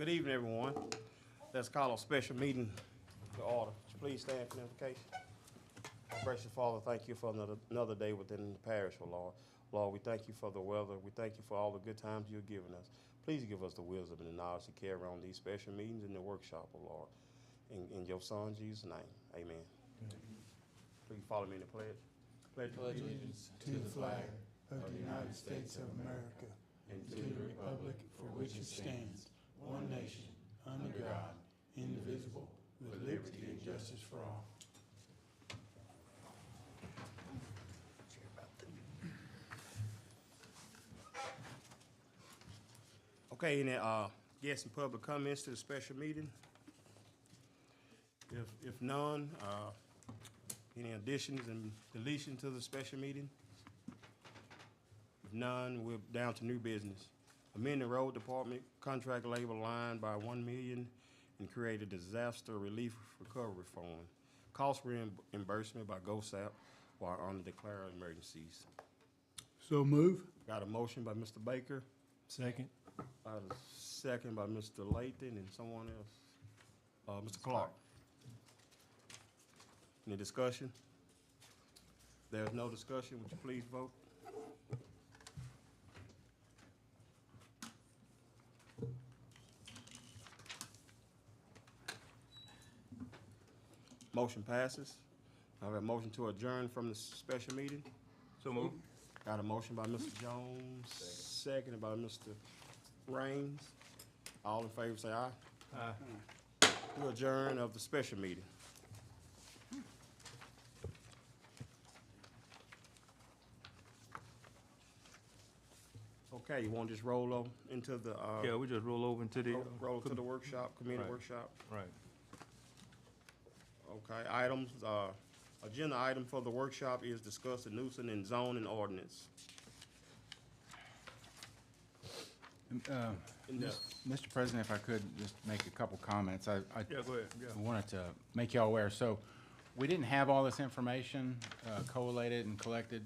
Good evening, everyone. Let's call a special meeting to order. Please stand for the invocation. Gracious Father, thank you for another day within the parish, oh Lord. Lord, we thank you for the weather. We thank you for all the good times you've given us. Please give us the wisdom and the knowledge to carry on these special meetings in the workshop, oh Lord. In your Son, Jesus' name, amen. Please follow me in the pledge. Pledge Allegiance to the flag of the United States of America and to the republic for which it stands, one nation, under God, indivisible, with liberty and justice for all. Okay, any guests and public comments to the special meeting? If none, any additions and deletions to the special meeting? If none, we're down to new business. Amend the road department contract labor line by $1 million and create a disaster relief recovery fund. Cost reimbursement by GOSAP while under declared emergencies. So move. Got a motion by Mr. Baker. Second. Got a second by Mr. Lathan and someone else. Mr. Clark. Any discussion? There's no discussion. Would you please vote? Motion passes. I have a motion to adjourn from the special meeting. So moved. Got a motion by Mr. Jones, seconded by Mr. Raines. All in favor say aye. Aye. To adjourn of the special meeting. Okay, you want to just roll over into the, Yeah, we just roll over into the. roll to the workshop, community Right. workshop? Right. Okay, items, agenda item for the workshop is discuss the nuisance and zoning ordinance. In the- Mr. President, if I could just make a couple comments. I Yeah, go ahead, yeah. wanted to make y'all aware. So we didn't have all this information collated and collected,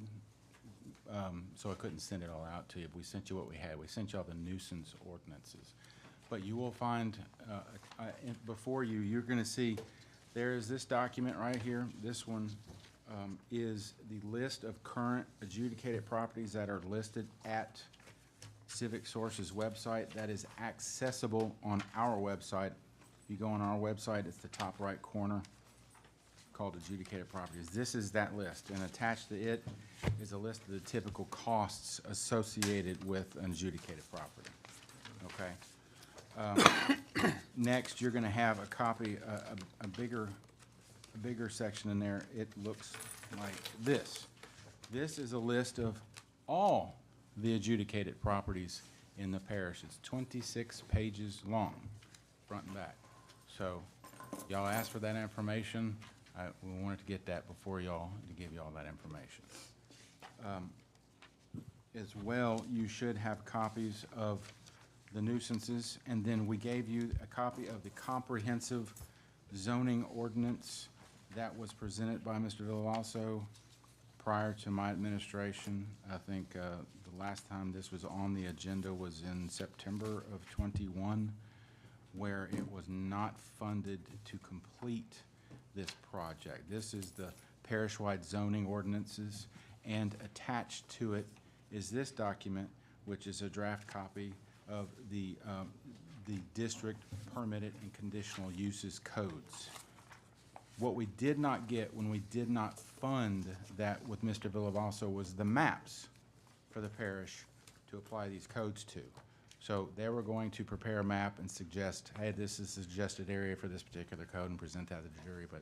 so I couldn't send it all out to you. We sent you what we had. We sent you all the nuisance ordinances. But you will find, before you, you're going to see, there is this document right here. This one is the list of current adjudicated properties that are listed at Civic Source's website. That is accessible on our website. If you go on our website, it's the top right corner called adjudicated properties. This is that list, and attached to it is a list of the typical costs associated with an adjudicated property. Okay. Next, you're going to have a copy, a bigger section in there. It looks like this. This is a list of all the adjudicated properties in the parish. It's 26 pages long, front and back. So y'all asked for that information. We wanted to get that before y'all, to give you all that information. As well, you should have copies of the nuisances, and then we gave you a copy of the comprehensive zoning ordinance that was presented by Mr. Villalobos prior to my administration. I think the last time this was on the agenda was in September of '21, where it was not funded to complete this project. This is the parish-wide zoning ordinances, and attached to it is this document, which is a draft copy of the district permitted and conditional uses codes. What we did not get when we did not fund that with Mr. Villalobos was the maps for the parish to apply these codes to. So they were going to prepare a map and suggest, hey, this is the suggested area for this particular code, and present that to the jury, but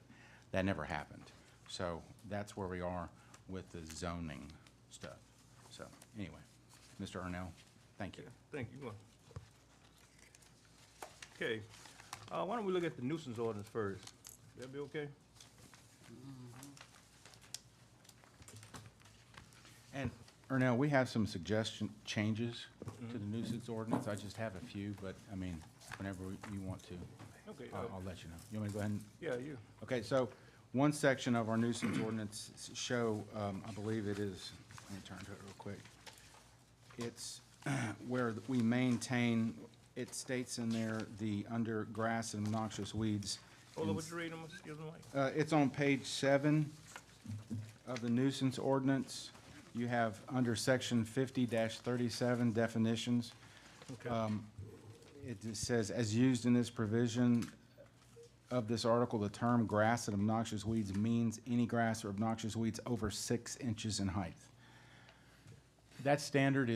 that never happened. So that's where we are with the zoning stuff. So anyway, Mr. Arnell, thank you. Thank you. Okay, why don't we look at the nuisance ordinance first? That be okay? And Ernell, we have some suggestion changes to the nuisance ordinance. I just have a few, but I mean, whenever you want to, Okay. I'll let you know. You want me to go ahead and? Yeah, you. Okay, so one section of our nuisance ordinance show, I believe it is, let me turn to it real quick. It's where we maintain It states in there, under grass and noxious weeds. Hold on, what you reading, excuse me? It's on page 7 of the nuisance ordinance. You have under section 50-37 definitions. Okay. It just says, as used in this provision of this article, the term grass and obnoxious weeds means any grass or obnoxious weeds over 6 inches in height. That standard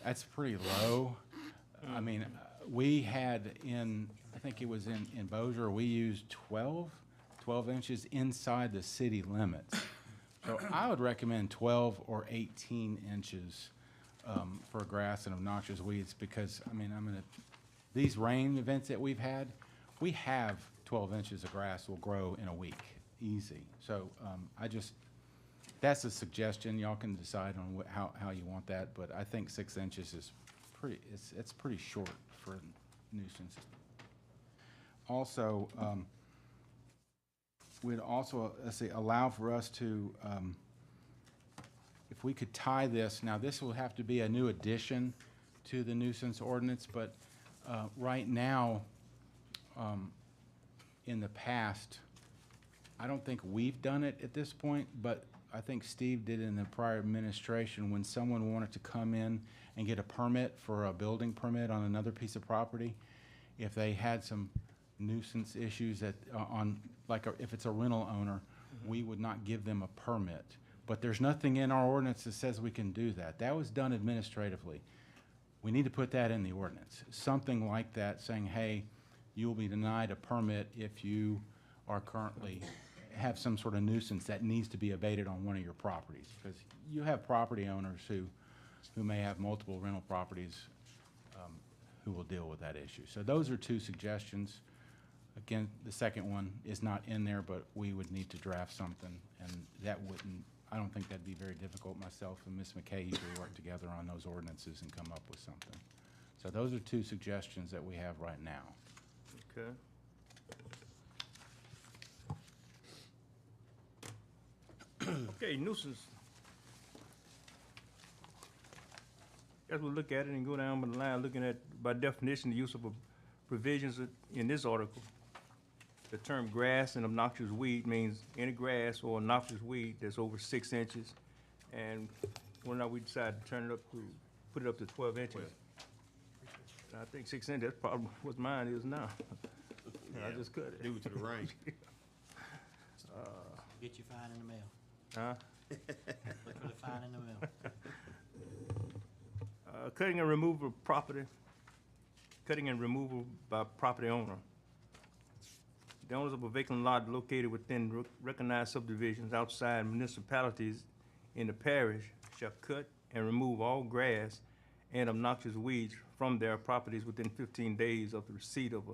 that's pretty low. I mean, we had I think it was in Bossier, we used 12 inches inside the city limits. So I would recommend 12 or 18 inches for grass and obnoxious weeds, because, I mean, these rain events that we've had, we have 12 inches of grass will grow in a week, easy. So that's a suggestion. Y'all can decide on how you want that, but I think 6 inches is it's pretty short for nuisance. Also, we'd also, let's see, allow for us to, if we could tie this, now this will have to be a new addition to the nuisance ordinance, but right now, in the past, I don't think we've done it at this point, but I think Steve did in the prior administration when someone wanted to come in and get a permit for a building permit on another piece of property. If they had some nuisance issues if it's a rental owner, we would not give them a permit. But there's nothing in our ordinance that says we can do that. That was done administratively. We need to put that in the ordinance. Something like that saying, hey, you will be denied a permit if you are currently have some sort of nuisance that needs to be abated on one of your properties. Because you have property owners who may have multiple rental properties who will deal with that issue. So those are 2 suggestions. Again, the second one is not in there, but we would need to draft something, and I don't think that'd be very difficult. Myself and Ms. McKay usually work together on those ordinances and come up with something. So those are 2 suggestions that we have right now. Okay. Okay, nuisance. As we look at it and go down the line, looking at, by definition, the use of provisions in this article. The term grass and obnoxious weed means any grass or obnoxious weed that's over 6 inches. And when we decide to put it up to 12 inches. I think 6 inches, that's probably what mine is now. I just cut it. Due to the rain. Get your fine in the mail. Huh? Look for the fine in the mail. Cutting and removal of property. Cutting and removal by property owner. The owners of a vacant lot located within recognized subdivisions outside municipalities in the parish shall cut and remove all grass and obnoxious weeds from their properties within 15 days of the receipt of a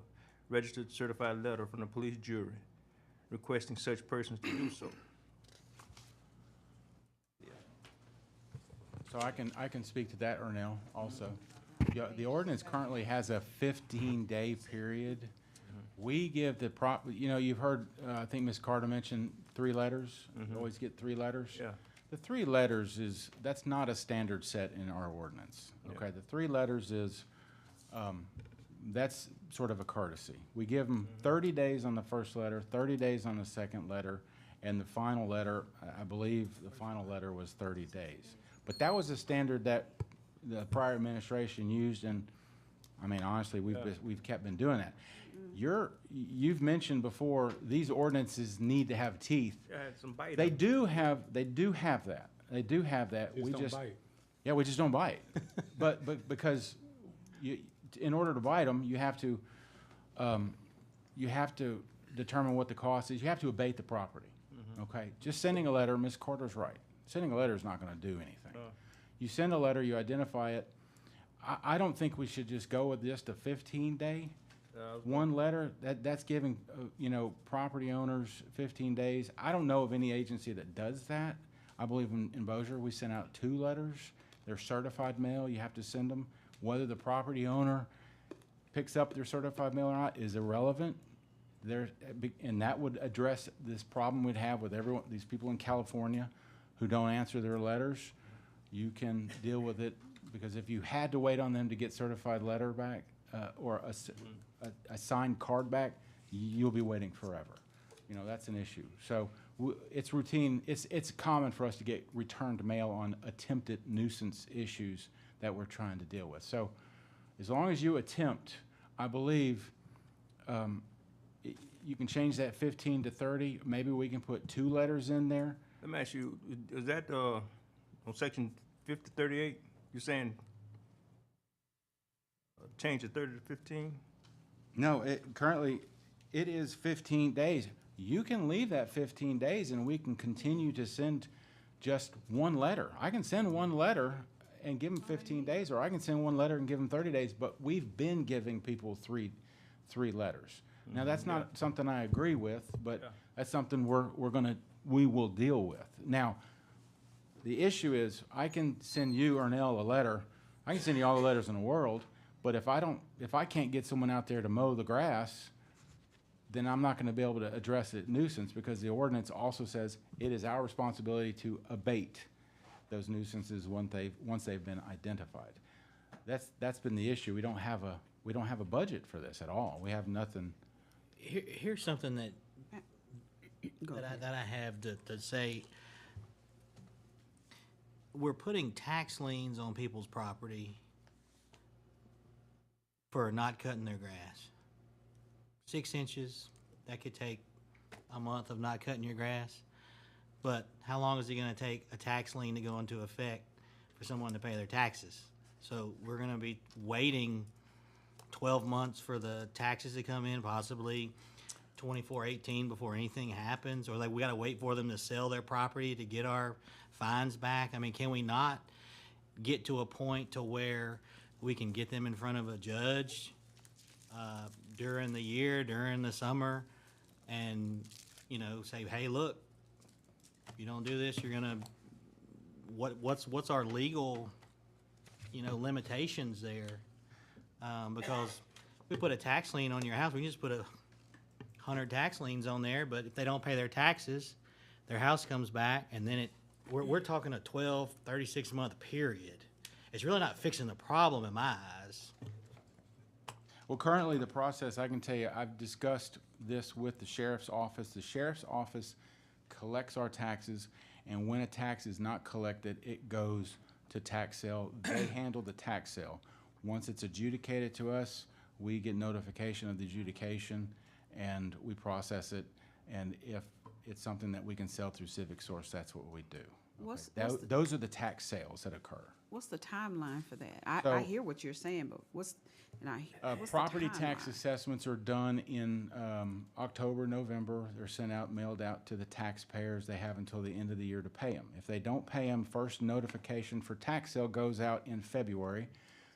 registered certified letter from the police jury requesting such persons to do so. So I can speak to that, Ernell, also. Yeah, the ordinance currently has a 15-day period. We give the you've heard, I think Ms. Carter mentioned 3 letters. You always get 3 letters. Yeah. The 3 letters that's not a standard set in our ordinance. Okay, Yeah. the 3 letters is, that's sort of a courtesy. We give them 30 days on the first letter, 30 days on the second letter, and the final letter, I believe the final letter was 30 days. But that was a standard that the prior administration used, and I mean, honestly, we've kept been doing that. You've mentioned before, these ordinances need to have teeth. Yeah, I had some bite. They do have that. They do have that. Just don't bite. Yeah, we just don't bite. but because in order to bite them, you have to determine what the cost is. You have to abate the property. Okay, just sending a letter, Ms. Carter's right. Sending a letter is not going to do anything. You send a letter, you identify it. I don't think we should just go with just a 15-day. One letter, that's giving, property owners 15 days. I don't know of any agency that does that. I believe in Bossier, we sent out 2 letters. They're certified mail, you have to send them. Whether the property owner picks up their certified mail or not is irrelevant. And that would address this problem we'd have with these people in California who don't answer their letters. You can deal with it, because if you had to wait on them to get certified letter back, or a signed card back, you'll be waiting forever. You know, that's an issue. So it's routine, it's common for us to get returned mail on attempted nuisance issues that we're trying to deal with. So as long as you attempt, I believe, you can change that 15 to 30. Maybe we can put 2 letters in there. Let me ask you, is that, on section 5038, you're saying change it 30 to 15? No, currently, it is 15 days. You can leave that 15 days and we can continue to send just 1 letter. I can send 1 letter and give them 15 days, or I can send 1 letter and give them 30 days, but we've been giving people three letters. Now, that's not something I agree with, but that's something we will deal with. Now, the issue is, I can send you, Ernell, a letter. I can send you all the letters in the world, but if I can't get someone out there to mow the grass, then I'm not gonna be able to address it nuisance, because the ordinance also says it is our responsibility to abate those nuisances once they've been identified. That's been the issue. We don't have a budget for this at all. We have nothing. Here's something that I have to say. We're putting tax liens on people's property for not cutting their grass. 6 inches, that could take a month of not cutting your grass. But how long is it gonna take a tax lien to go into effect for someone to pay their taxes? So we're gonna be waiting 12 months for the taxes to come in, possibly 24/18 before anything happens, or like we gotta wait for them to sell their property to get our fines back. I mean, can we not get to a point to where we can get them in front of a judge during the year, during the summer, and, you know, say, hey, look, if you don't do this, you're gonna, what's our legal, you know, limitations there? Because we put a tax lien on your house, we can just put 100 tax liens on there, but if they don't pay their taxes, their house comes back, and then we're talking a 12, 36-month period. It's really not fixing the problem in my eyes. Well, currently, the process, I can tell you, I've discussed this with the sheriff's office. The sheriff's office collects our taxes, and when a tax is not collected, it goes to tax sale. They handle the tax sale. Once it's adjudicated to us, we get notification of the adjudication, and we process it. And if it's something that we can sell through Civic Source, that's what we do. Those are the tax sales that occur. What's the timeline for that? So- I hear what you're saying, but what's the Property tax timeline? assessments are done in October, November. They're sent out, mailed out to the taxpayers. They have until the end of the year to pay them. If they don't pay them, first notification for tax sale goes out in February.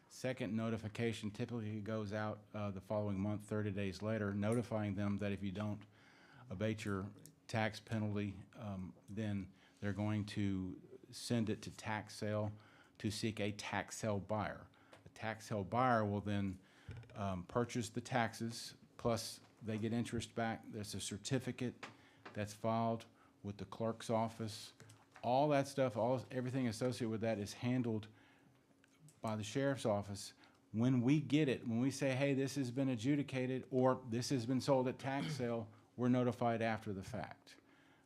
Second notification typically goes out the following month, 30 days later, notifying them that if you don't abate your tax penalty, then they're going to send it to tax sale to seek a tax sale buyer. The tax sale buyer will then purchase the taxes, plus they get interest back. There's a certificate that's filed with the clerk's office. All that stuff, everything associated with that is handled by the sheriff's office. When we get it, when we say, hey, this has been adjudicated, or this has been sold at tax sale, we're notified after the fact.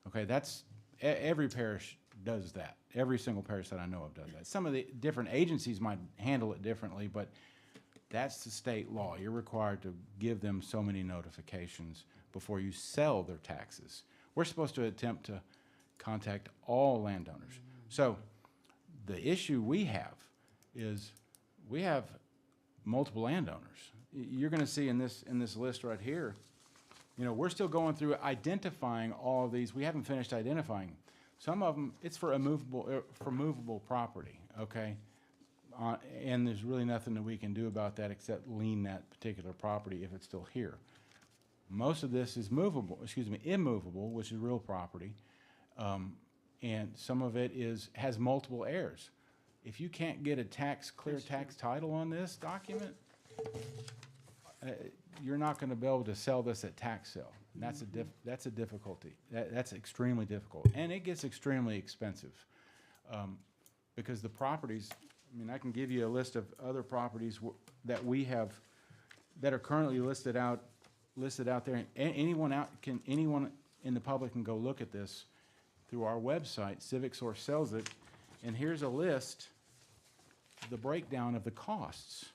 Okay, that's, every parish does that. Every single parish that I know of does that. Some of the different agencies might handle it differently, but that's the state law. You're required to give them so many notifications before you sell their taxes. We're supposed to attempt to contact all landowners. So the issue we have is we have multiple landowners. You're going to see in this list right here, you know, we're still going through identifying all of these. We haven't finished identifying. Some of them, it's for movable property, okay? And there's really nothing that we can do about that except lien that particular property if it's still here. Most of this is immovable, which is real property. And some of it has multiple heirs. If you can't get a clear tax title on this document, you're not going to be able to sell this at tax sale. And that's a difficulty. That's extremely difficult, and it gets extremely expensive because the properties. I mean, I can give you a list of other properties that we have that are currently listed out there. Anyone in the public can go look at this through our website. Civic Source sells it, and here's a list, the breakdown of the costs.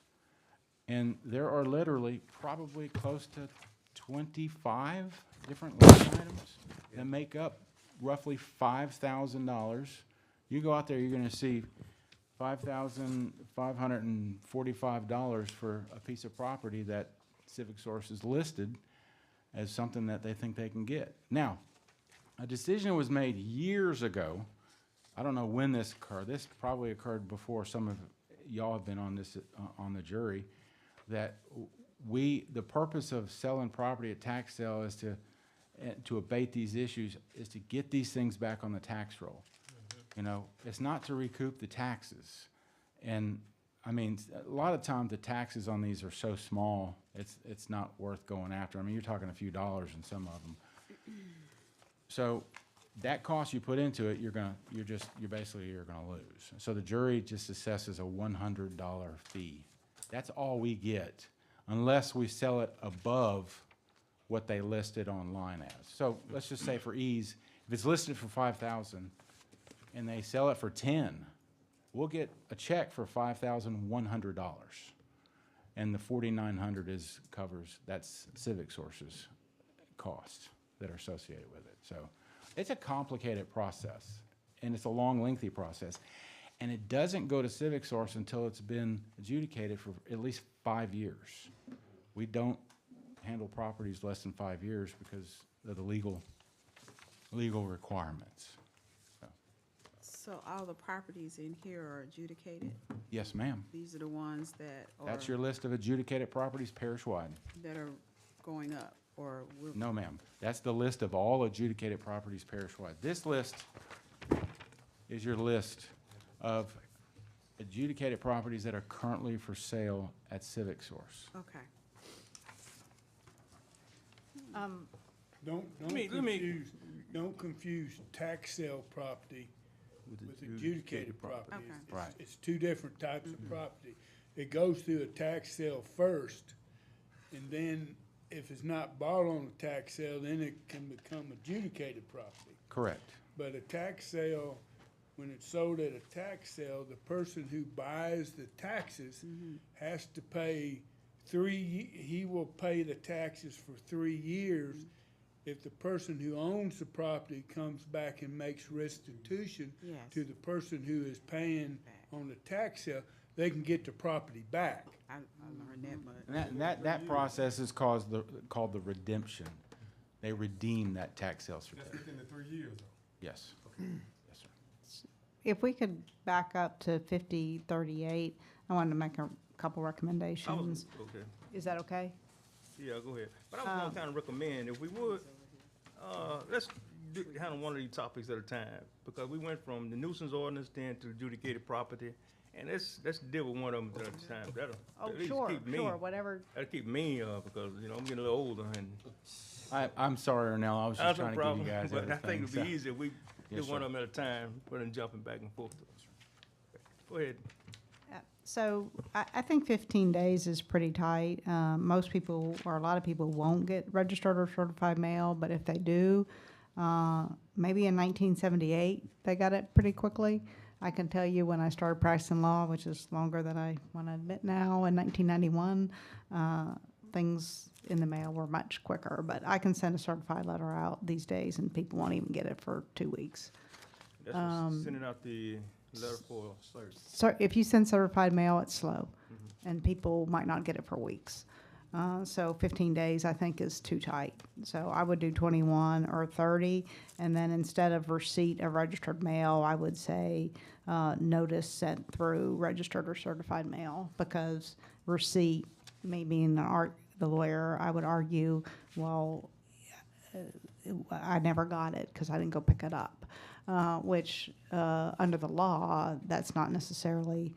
And there are literally probably close to 25 different line items that make up roughly $5,000. You go out there, you're gonna see $5,545 for a piece of property that Civic Source is listed as something that they think they can get. Now, a decision was made years ago. I don't know when this occurred. This probably occurred before some of y'all have been on this, on the jury, that the purpose of selling property at tax sale is to abate these issues, is to get these things back on the tax roll. You know, it's not to recoup the taxes. And, I mean, a lot of times the taxes on these are so small, it's not worth going after. I mean, you're talking a few dollars in some of them. So that cost you put into it, you're basically gonna lose. So the jury just assesses a $100 fee. That's all we get, unless we sell it above what they listed online as. So let's just say for ease, if it's listed for $5,000 and they sell it for $10,000, we'll get a check for $5,100. And the $4,900 covers, that's Civic Source's costs that are associated with it. So it's a complicated process, and it's a long, lengthy process. And it doesn't go to Civic Source until it's been adjudicated for at least 5 years. We don't handle properties less than 5 years because of the legal requirements. So all the properties in here are adjudicated? Yes, ma'am. These are the ones that are. That's your list of adjudicated properties parish-wide. That are going up, or will? No, ma'am. That's the list of all adjudicated properties parish-wide. This list is your list of adjudicated properties that are currently for sale at Civic Source. Okay. Don't confuse tax sale property with adjudicated property. Okay. Right. It's two different types of property. It goes through a tax sale first, and then if it's not bought on a tax sale, then it can become adjudicated property. Correct. But a tax sale, when it's sold at a tax sale, the person who buys the taxes has to pay he will pay the taxes for 3 years. If the person who owns the property comes back and makes restitution Yes. to the person who is paying on the tax sale, they can get the property back. I learned that much. And that process is called the redemption. They redeem that tax sale certificate. That's within the 3 years, though. Yes. Yes, sir. If we could back up to 5038, I wanted to make a couple recommendations. Okay. Is that okay? Yeah, go ahead. But I was gonna kind of recommend, if we would, let's handle one of these topics at a time, because we went from the nuisance ordinance then to adjudicated property, and let's deal with one of them at a time. That'll Oh, at least sure, keep me, sure, whatever. that'll keep me, because, you know, I'm getting a little older, and I'm sorry, Ernell, I was just that's no trying to give problem. you guys But I think everything. it'd be easier if we Yes, do one sir. of them at a time, rather than jumping back and forth. Go ahead. So I think 15 days is pretty tight. Most people, or a lot of people, won't get registered or certified mail, but if they do, maybe in 1978, they got it pretty quickly. I can tell you when I started practicing law, which is longer than I want to admit now, in 1991, things in the mail were much quicker. But I can send a certified letter out these days, and people won't even get it for 2 weeks. That's what's sending out the letter for search. So if you send certified mail, it's slow, and people might not get it for weeks. So 15 days, I think, is too tight. So I would do 21 or 30, and then instead of receipt of registered mail, I would say notice sent through registered or certified mail, because receipt, me being the lawyer, I would argue, well, I never got it because I didn't go pick it up, which under the law, that's not necessarily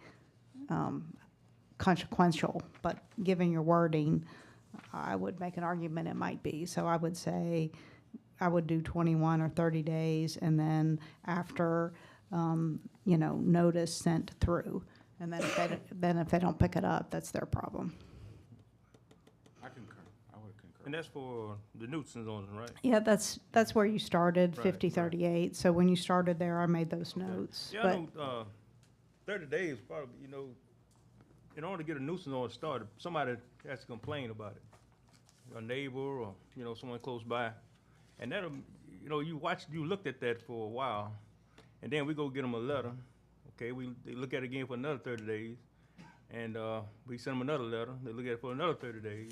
consequential, but given your wording, I would make an argument it might be. So I would say I would do 21 or 30 days, and then after, notice sent through. And then if they don't pick it up, that's their problem. And that's for the nuisance owners, right? Yeah, that's where you started, Right, 5038. So when you started there, I made those notes. Yeah, I But know, 30 days probably, you know, in order to get a nuisance order started, somebody has to complain about it. A neighbor or, you know, someone close by. And that'll, you know, you looked at that for a while, and then we go get them a letter. Okay, they look at it again for another 30 days, and, we send them another letter, they look at it for another 30 days.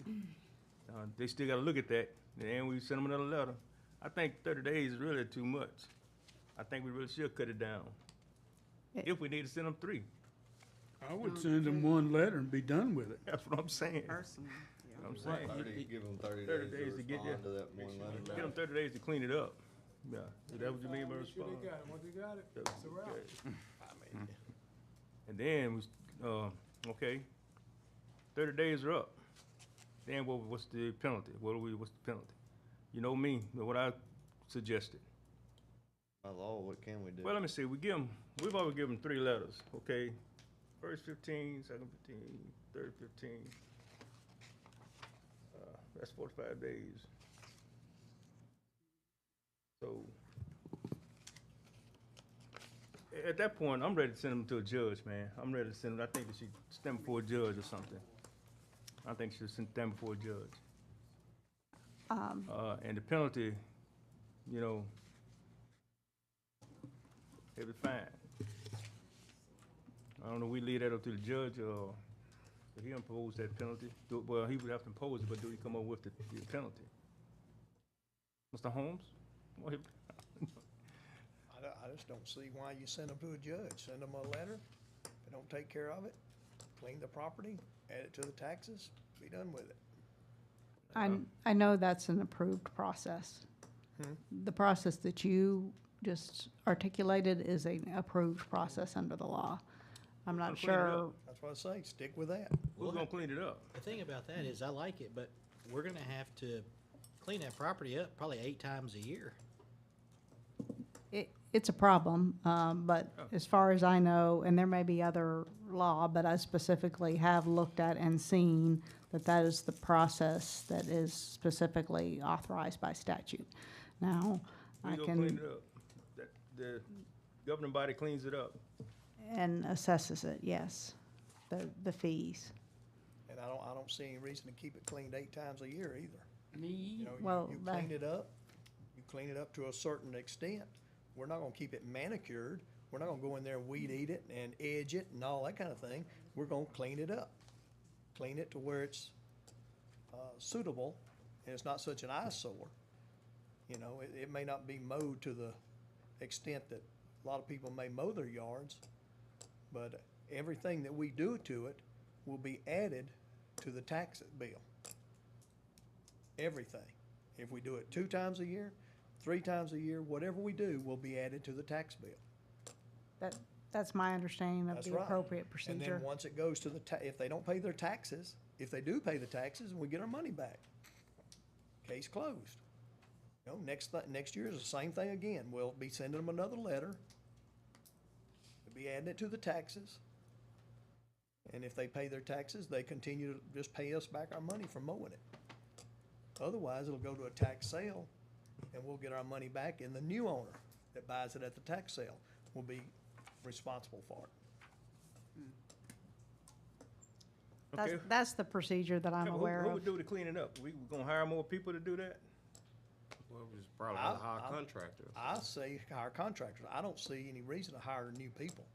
They still gotta look at that, and then we send them another letter. I think 30 days is really too much. I think we really should cut it down. If we need to send them 3. I would send them one letter and be done with it. That's what I'm saying. Personally, yeah. I'm saying. 30, give them 30 30 days days to to get respond to that one letter. Give them 30 days to clean it up. Yeah, is that what you mean by respond? Once they got it, That's okay. And then, okay, 30 days are up. Then what's the penalty? What's the penalty? You know me, what I suggested. By law, what can we do? Well, let me see, we've always given 3 letters, okay? First 15, second 15, third 15. That's 45 days. So, at that point, I'm ready to send them to a judge, man. I'm ready to send them, I think they should stand before a judge or something. I think they should stand before a judge. And the penalty, you know, it'll be fine. I don't know, we leave that up to the judge, or he impose that penalty. Well, he would have to impose it, but do he come up with the penalty? Mr. Holmes? Well, I just don't see why you send them to a judge. Send them a letter. They don't take care of it. Clean the property, add it to the taxes, be done with it. I know that's an approved process. The process that you just articulated is an approved process under the law. I'm not Clean it up. sure. That's what I say, stick with that. Who's gonna clean it up? The thing about that is I like it, but we're gonna have to clean that property up probably 8 times a year. It's a problem, but Oh. as far as I know, and there may be other law, but I specifically have looked at and seen that is the process that is specifically authorized by statute. Now, I Who's gonna clean can, it up? The governing body cleans it up. and assesses it, yes, the fees. And I don't see any reason to keep it cleaned 8 times a year either. You know, Well, you that- clean it up, you clean it up to a certain extent. We're not gonna keep it manicured. We're not gonna go in there and weed eat it and edge it and all that kind of thing. We're gonna clean it up. Clean it to where it's suitable and it's not such an eyesore. You know, it may not be mowed to the extent that a lot of people may mow their yards, but everything that we do to it will be added to the tax bill. Everything. If we do it 2 times a year, 3 times a year, whatever we do will be added to the tax bill. That's my understanding of That's the right. appropriate And procedure. then once it goes to if they don't pay their taxes, if they do pay the taxes, we get our money back. Case closed. You know, next year is the same thing again. We'll be sending them another letter. We'll be adding it to the taxes. And if they pay their taxes, they continue to just pay us back our money for mowing it. Otherwise, it'll go to a tax sale, and we'll get our money back, and the new owner that buys it at the tax sale will be responsible for it. Okay. That's the procedure that I'm Yeah, but aware who of. would do the cleaning up? We gonna hire more people to do that? Well, we just probably I- hire I- a contractor. I say hire contractors. I don't see any reason to hire new people.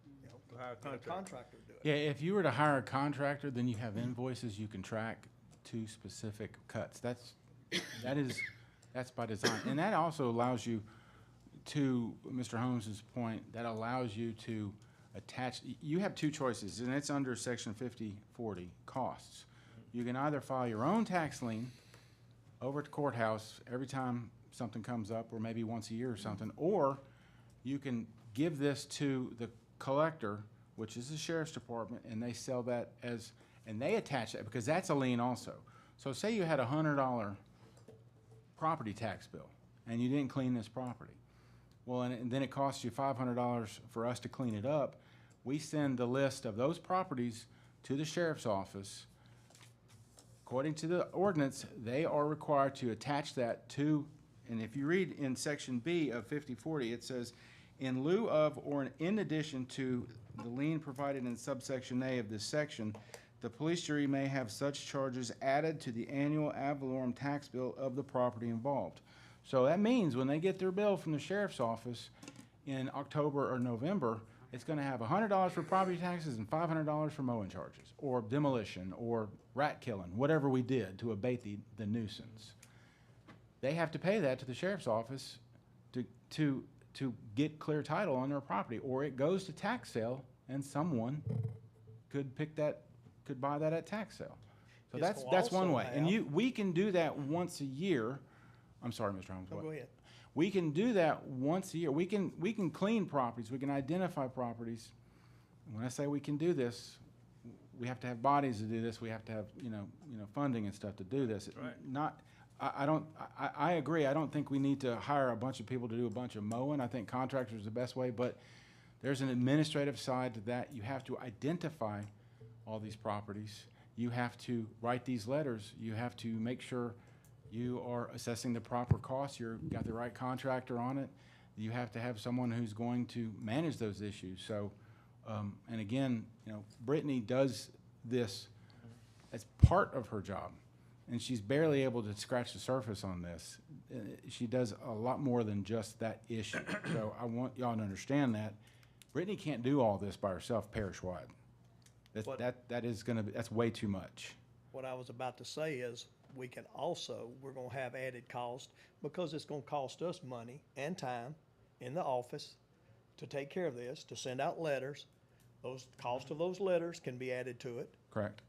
You know, Hire a get a contractor. contractor to do it. Yeah, if you were to hire a contractor, then you have invoices you can track to specific cuts. That's by design. And that also allows you, to Mr. Holmes's point, that allows you to attach, you have 2 choices, and it's under section 5040, costs. You can either file your own tax lien over at the courthouse every time something comes up, or maybe once a year or something, or you can give this to the collector, which is the sheriff's department, and they sell that as, and they attach that, because that's a lien also. So say you had a $100 property tax bill, and you didn't clean this property. Well, and then it costs you $500 for us to clean it up. We send the list of those properties to the sheriff's office. according to the ordinance, they are required to attach that to, and if you read in section B of 5040, it says, in lieu of or in addition to the lien provided in subsection A of this section, the police jury may have such charges added to the annual ad valorem tax bill of the property involved. So that means when they get their bill from the sheriff's office in October or November, it's gonna have $100 for property taxes and $500 for mowing charges, or demolition, or rat killing, whatever we did to abate the nuisance. They have to pay that to the sheriff's office to get clear title on their property, or it goes to tax sale and someone could buy that at tax sale. So This that's will one also way. And have- we can do that once a year. I'm sorry, Mr. Holmes. No, what? go ahead. We can do that once a year. We can clean properties. We can identify properties. When I say we can do this, we have to have bodies to do this. We have to have, funding and stuff to do this. Right. I agree. I don't think we need to hire a bunch of people to do a bunch of mowing. I think contractors are the best way, but there's an administrative side to that. You have to identify all these properties. You have to write these letters. You have to make sure you are assessing the proper costs. You've got the right contractor on it. You have to have someone who's going to manage those issues. So, and again, Brittany does this as part of her job, and she's barely able to scratch the surface on this. She does a lot more than just that issue. So I want y'all to understand that Brittany can't do all this by herself parish-wide. That's way too much. What I was about to say is, we're gonna have added cost, because it's gonna cost us money and time in the office to take care of this, to send out letters. Those, cost of those letters can be added to it. Correct.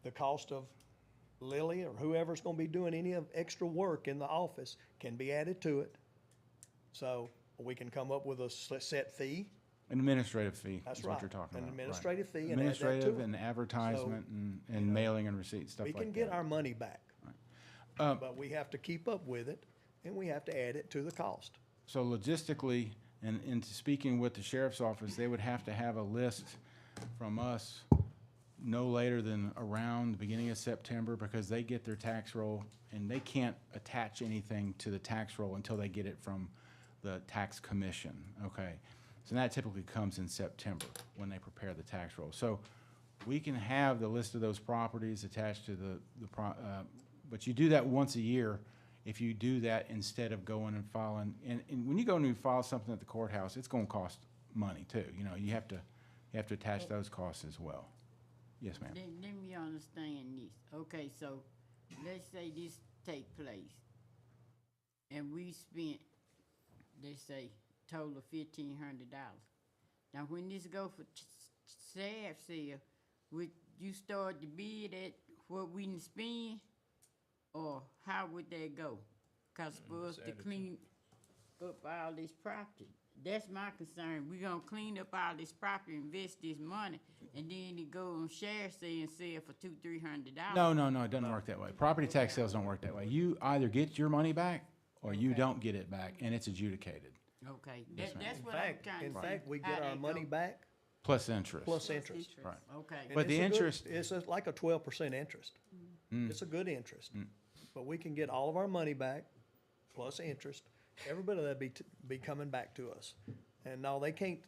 The cost of Lily or whoever's gonna be doing any of extra work in the office can be added to it. So we can come up with a set fee. An administrative fee That's is what right. you're talking An about. right. administrative fee and add that to Administrative it. and advertisement and mailing and receipts, stuff We like that. can get our money back. But we have to keep up with it, and we have to add it to the cost. So logistically, and in speaking with the sheriff's office, they would have to have a list from us no later than around the beginning of September, because they get their tax roll and they can't attach anything to the tax roll until they get it from the tax commission, okay? So that typically comes in September when they prepare the tax roll. So we can have the list of those properties attached to but you do that once a year if you do that instead of going and filing. And when you go and you file something at the courthouse, it's gonna cost money too. You have to attach those costs as well. Yes, ma'am. Let me understand this. Okay, so let's say this take place and we spent, let's say, total of $1,500. Now, when this go for staff sale, would you start the bid at what we done spend? Or how would that go? Cause for us to clean up all this property, that's my concern. We gonna clean up all this property, invest this money, and then it go on share sale and sell for $200-300. No, it doesn't work that way. Property tax sales don't work that way. You either get your money back or you don't get it back, and it's adjudicated, Okay, Yes, ma'am. that's In what I'm fact, trying to in see. fact, we how get our that money go. back plus interest. plus interest. Right. Okay. And But the it's a good- interest- It's like a 12% interest. It's a good interest. But we can get all of our money back plus interest. Every bit of that be coming back to us. And no, they can't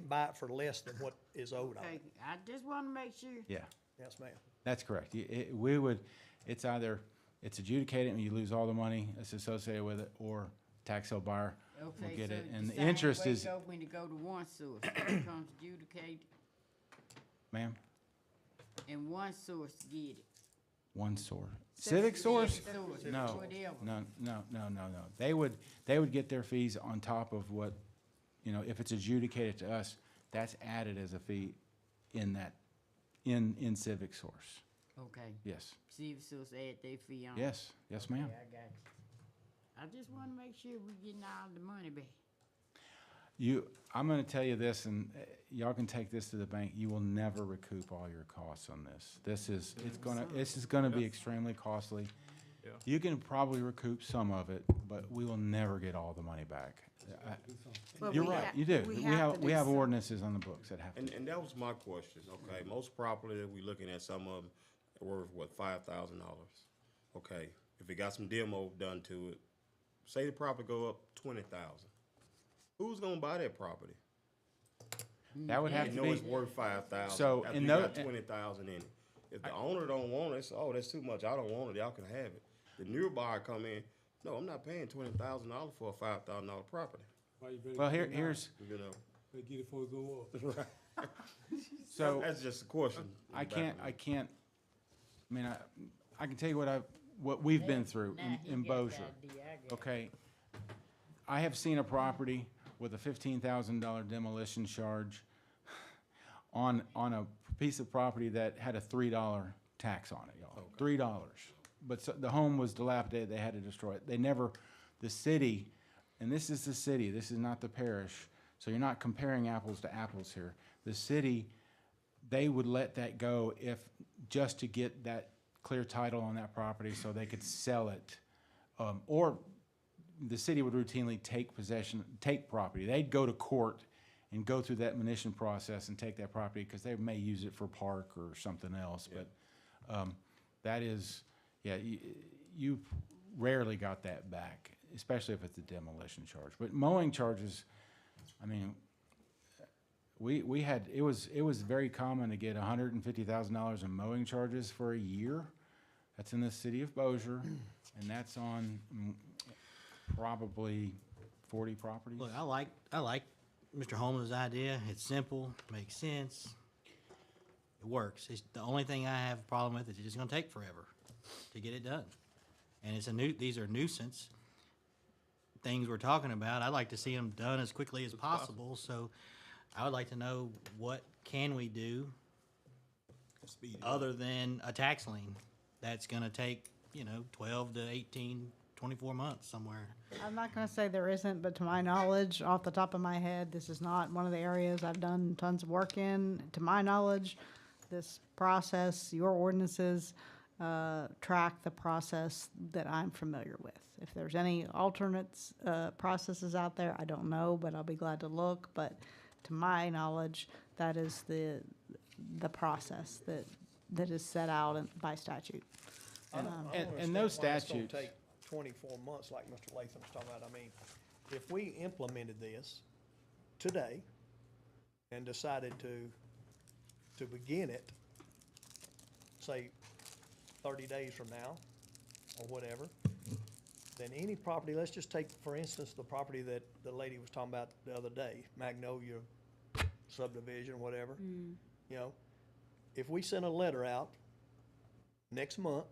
buy it for less than what is owed on Okay, it. I just wanna make sure. Yeah. Yes, ma'am. That's correct. It's either, it's adjudicated and you lose all the money that's associated with it, or tax sale buyer will Okay, get so it. And the same interest way it is, go when it go to one source, it comes adjudicated, ma'am, and one source get it. one source. Civic source? Source, No, whatever. no. They would get their fees on top of what, if it's adjudicated to us, that's added as a fee in that, in Civic Source. Okay, Yes, civil source add their fee on. yes, ma'am. Okay, I got you. I just wanna make sure we getting all the money back. I'm gonna tell you this, and y'all can take this to the bank, you will never recoup all your costs on this. This is gonna be extremely costly. Yeah. You can probably recoup some of it, but we will never get all the money back. But You're we right, ha- you do. we We have have, to we do have some- ordinances on the books that have to. And that was my question, okay? Most property that we looking at, some of them are worth, what, $5,000? Okay, if it got some demo done to it, say the property go up 20,000. Who's gonna buy that property? That would have You to know be, it's worth 5,000. So, after in you tho- got 20,000 in it. If the owner don't want it, it's, oh, that's too much. I don't want it. Y'all can have it. The newer buyer come in. No, I'm not paying $20,000 for a $5,000 property. Why you better well, get it now? here's, You know, Better get it before it go up. so. that's just a question. I mean, I can tell you what we've been through Now he in got the Bossier. idea I got. Okay, I have seen a property with a $15,000 demolition charge on a piece of property that had a $3 tax on it, y'all. $3. But the home was dilapidated, they had to destroy it. The city, and this is the city, this is not the parish, so you're not comparing apples to apples here. The city, they would let that go just to get that clear title on that property so they could sell it. Or the city would routinely take property. They'd go to court and go through that admonition process and take that property because they may use it for park or something else. Yeah. But that is, yeah, you rarely got that back, especially if it's a demolition charge. But mowing charges, I mean, we had, it was very common to get $150,000 in mowing charges for a year. That's in the city of Bossier, and that's on probably 40 properties. Look, I like Mr. Holman's idea. It's simple, makes sense. It works. It's the only thing I have a problem with is it's just gonna take forever to get it done. And these are nuisance things we're talking about. I'd like to see them done as quickly as possible, so I would like to know what can we do other than a tax lien that's gonna take, 12 to 18, 24 months somewhere. I'm not gonna say there isn't, but to my knowledge, off the top of my head, this is not one of the areas I've done tons of work in. To my knowledge, this process, your ordinances, track the process that I'm familiar with. If there's any alternates, processes out there, I don't know, but I'll be glad to look. But to my knowledge, that is the process that is set out by statute. I don't and those understand why it's gonna statutes- take 24 months like Mr. Latham's talking about. I mean, if we implemented this today and decided to begin it, say 30 days from now or whatever, then any property, let's just take, for instance, the property that the lady was talking about the other day, Magnolia subdivision, whatever. If we send a letter out next month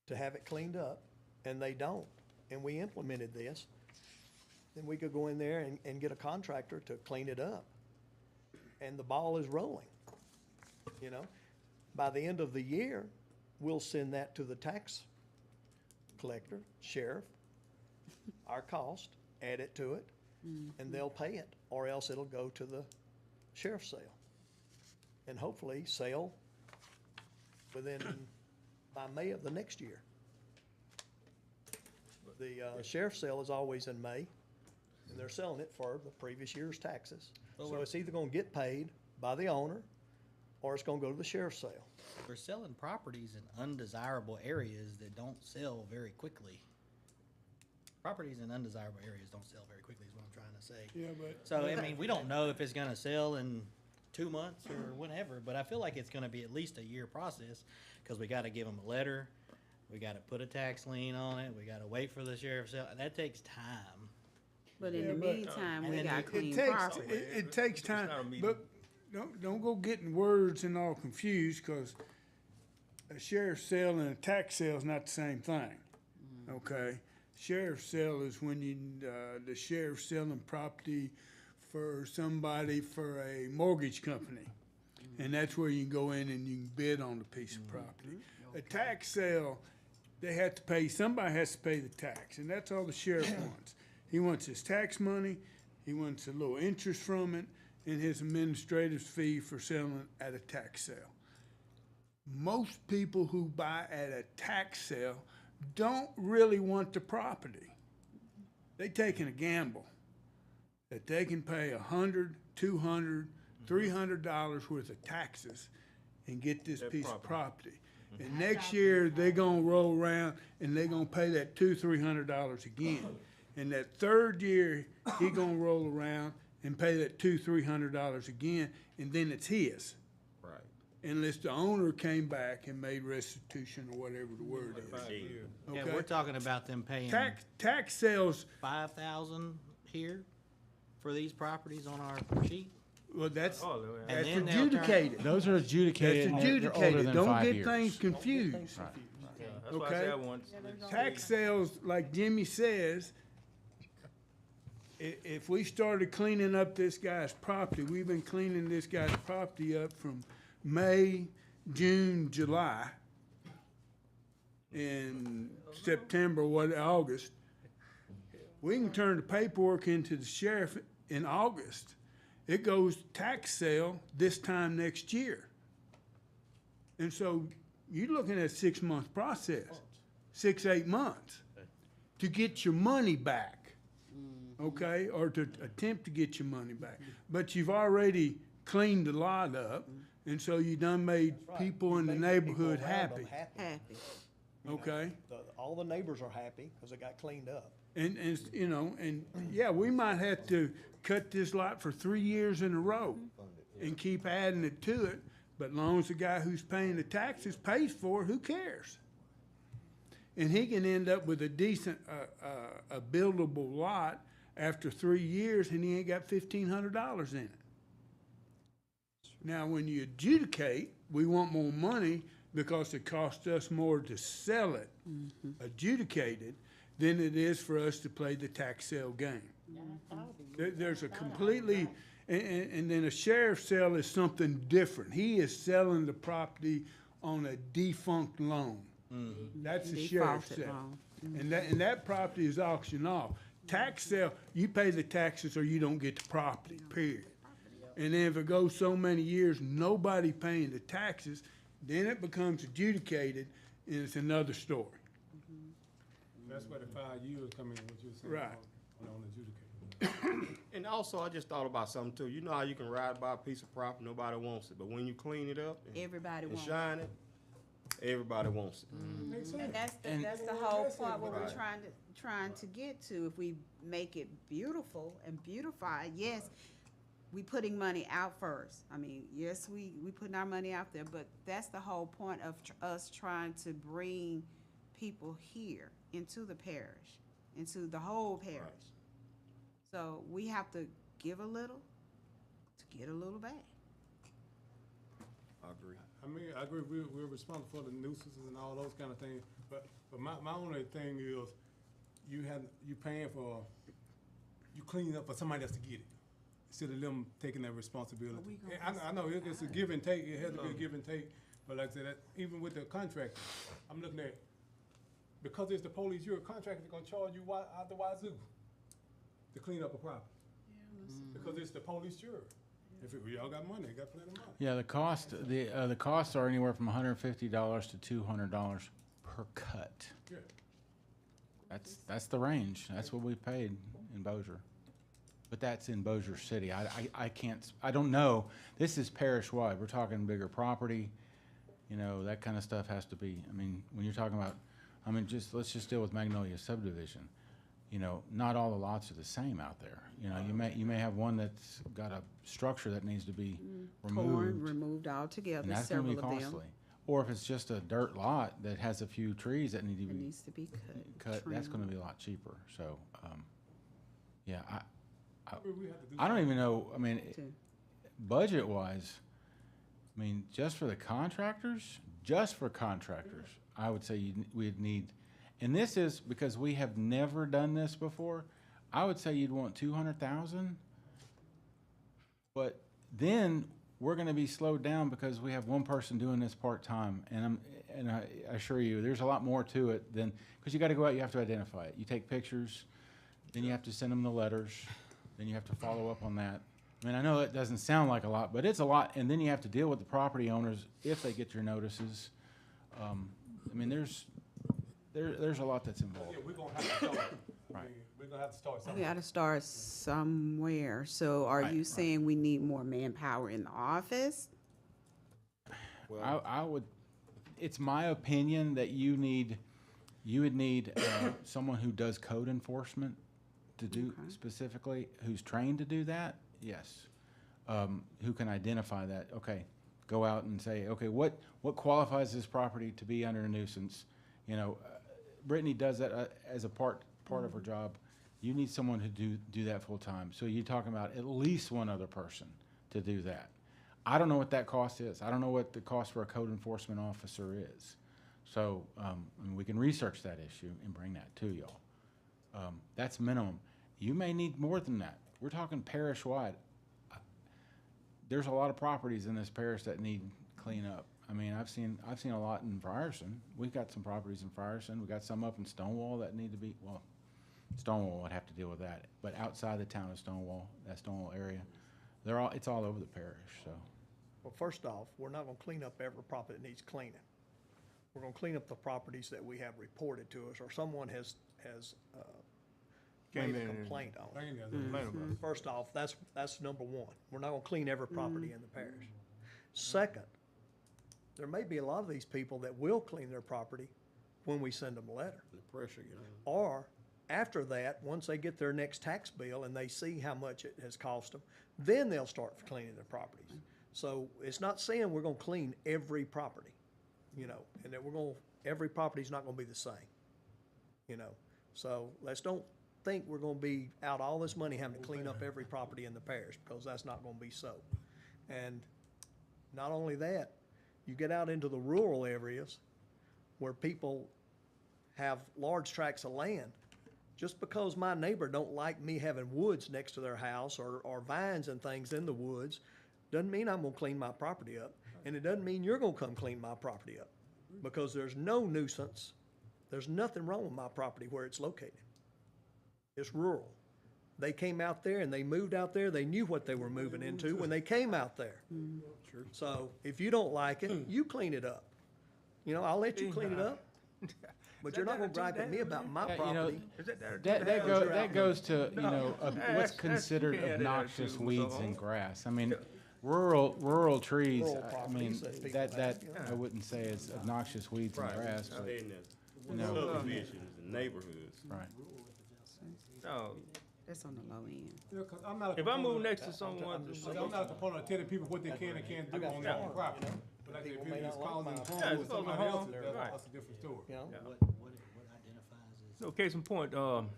to have it cleaned up, and they don't, and we implemented this, then we could go in there and get a contractor to clean it up. And the ball is rolling, By the end of the year, we'll send that to the tax collector, sheriff, our cost, add it to it, and they'll pay it, or else it'll go to the sheriff's sale. And hopefully sell by May of the next year. The sheriff's sale is always in May, and they're selling it for the previous year's taxes. So it's either gonna get paid by the owner, or it's gonna go to the sheriff's sale. We're selling properties in undesirable areas that don't sell very quickly. Properties in undesirable areas don't sell very quickly is what I'm trying to say. Yeah, but. So, I mean, we don't know if it's gonna sell in 2 months or whatever, but I feel like it's gonna be at least a year process, because we gotta give them a letter, we gotta put a tax lien on it, we gotta wait for the sheriff's sale, and that takes time. But in Yeah, the but- meantime, And we then got it clean takes, property. it takes It's not a time, meeting. but don't go getting words and all confused, cause a sheriff's sale and a tax sale is not the same thing, okay? Sheriff's sale is when the sheriff's selling property for somebody for a mortgage company. And that's where you can go in and you can bid on the piece of property. A tax sale, somebody has to pay the tax, and that's all the sheriff wants. He wants his tax money, he wants a little interest from it, and his administrative fee for selling at a tax sale. Most people who buy at a tax sale don't really want the property. They taking a gamble that they can pay $100, $200, $300 worth of taxes and get this That piece of property. And next year, they're gonna roll around and they're gonna pay that $200-300 again. And that third year, he gonna roll around and pay that $200-300 again, and then it's his. Right. Unless the owner came back and made restitution or whatever the word is. Yeah, Okay? we're talking about them paying Tax sales, 5,000 here for these properties on our sheet. well, that's Oh, yeah. that's And then they'll turn- adjudicated. Those are adjudicated. That's and they're older adjudicated. than Don't 5 get years. things confused. That's why I Okay. say I want. Tax sales, like Jimmy says, if we started cleaning up this guy's property, we've been cleaning this guy's property up from May, June, July, and September, August. We can turn the paperwork into the sheriff in August. It goes tax sale this time next year. And so you're looking at a 6-month process, 6-8 months to get your money back, okay? Or to attempt to get your money back. But you've already cleaned the lot up, and so you done made people in the Made people neighborhood around them happy, Happy. okay? All the neighbors are happy because it got cleaned up. And, you know, and yeah, we might have to cut this lot for 3 years in a row and keep adding it to it, but long as the guy who's paying the taxes pays for it, who cares? And he can end up with a decent, a buildable lot after 3 years and he ain't got $1,500 in it. Now, when you adjudicate, we want more money because it costs us more to sell it adjudicated than it is for us to play the tax sale game. There's a completely, and then a sheriff's sale is something different. He is selling the property on a defunct loan. That's a sheriff's Defaulted sale. loan. And that property is auctioned off. Tax sale, you pay the taxes or you don't get the property, period. And then if it goes so many years, nobody paying the taxes, then it becomes adjudicated and it's another story. That's where the 5 years come in, what you're saying. Right. On adjudicated. And also, I just thought about something too. You know how you can ride by a piece of property, nobody wants it, but when you clean it up Everybody and wants it. shine it, everybody wants it. And that's the whole point what we're trying to get to. If we make it beautiful and beautify, yes, we putting money out first. I mean, yes, we putting our money out there, but that's the whole point of us trying to bring people here into the parish, into the whole parish. So we have to give a little to get a little back. I agree. I mean, I agree, we're responsible for the nuisances and all those kind of things, but my only thing is, you paying for, you cleaning up for somebody else to get it, instead of them taking that responsibility. And I know it's a give and take, it has to be a give and take, but like I said, even with the contractor, I'm looking at, because it's the police, you're a contractor, they're gonna charge you out the wazoo to clean up a property. Because it's the police jury. If y'all got money, got plenty of money. Yeah, the costs are anywhere from $150 to $200 per cut. Yeah. That's the range. That's what we paid in Bossier. But that's in Bossier City. I don't know. This is parish-wide. We're talking bigger property. You know, that kind of stuff has to be, I mean, when you're talking about, I mean, let's just deal with Magnolia subdivision. You know, not all the lots are the same out there. You know, you may have one that's got a structure that needs to be Torn, removed, removed altogether, and that's gonna be several of them. costly. Or if it's just a dirt lot that has a few trees that need to It be needs to be cut, that's trimmed. gonna be a lot cheaper. So, yeah, We have to do I don't even know, I mean, Too. budget-wise, I mean, just for contractors, I would say we'd need, and this is because we have never done this before, I would say you'd want 200,000. But then we're gonna be slowed down because we have one person doing this part-time, and I assure you, there's a lot more to it than, because you gotta go out, you have to identify it. You take pictures, then you have to send them the letters, then you have to follow up on that. I mean, I know it doesn't sound like a lot, but it's a lot, and then you have to deal with the property owners if they get your notices. I mean, there's a lot that's involved. Yeah, we're gonna have to start. Right. I mean, we're gonna have to start We somewhere. gotta start somewhere. So are Right, you right. saying we need more manpower in the office? Well, I would, it's my opinion that you would need someone who does code enforcement to do specifically, who's trained to do that, yes. Who can identify that, okay, go out and say, okay, what qualifies this property to be under a nuisance? You know, Brittany does that as a part of her job. You need someone to do that full-time. So you're talking about at least one other person to do that. I don't know what that cost is. I don't know what the cost for a code enforcement officer is. So, and we can research that issue and bring that to y'all. That's minimum. You may need more than that. We're talking parish-wide. There's a lot of properties in this parish that need cleanup. I mean, I've seen a lot in Frierson. We've got some properties in Frierson. We got some up in Stonewall that need to be, well, Stonewall would have to deal with that. But outside the town of Stonewall, that Stonewall area, it's all over the parish, so. Well, first off, we're not gonna clean up every property that needs cleaning. We're gonna clean up the properties that we have reported to us or someone has Came made a in and- complaint on. I ain't got Complain that. about it. First off, that's number one. We're not gonna clean every property in the parish. Second, there may be a lot of these people that will clean their property when we send them a letter. The pressure, you know. Or after that, once they get their next tax bill and they see how much it has cost them, then they'll start cleaning their properties. So it's not saying we're gonna clean every property, you know, and that every property's not gonna be the same, you know. So let's don't think we're gonna be out all this money having to clean up every property in the parish, because that's not gonna be so. And not only that, you get out into the rural areas where people have large tracts of land. Just because my neighbor don't like me having woods next to their house or vines and things in the woods, doesn't mean I'm gonna clean my property up. And it doesn't mean you're gonna come clean my property up, because there's no nuisance. There's nothing wrong with my property where it's located. It's rural. They came out there and they moved out there. They knew what they were moving into when they came out there. So if you don't like it, you clean it up. You know, I'll let you clean it up, but you're not gonna gripe at me about my Yeah, you know, property. Is that there? That goes to, you know, what's that's- considered you can't add that obnoxious to weeds so- and grass. I mean, rural trees, Rural I mean, properties that people that have, yeah. I wouldn't say is obnoxious weeds and grass, but, Stay in the No. subdivisions and neighborhoods. right. No. That's on the low end. Yeah, 'cause I'm not a If I move proponent- next to someone, I'm not a proponent of telling people what they can and can't do on their own property. But like, People if may it's not like causing my harm Yeah, to it's causing somebody harm, else's, right. that's a different story. You know, What identifies as so case in point, that in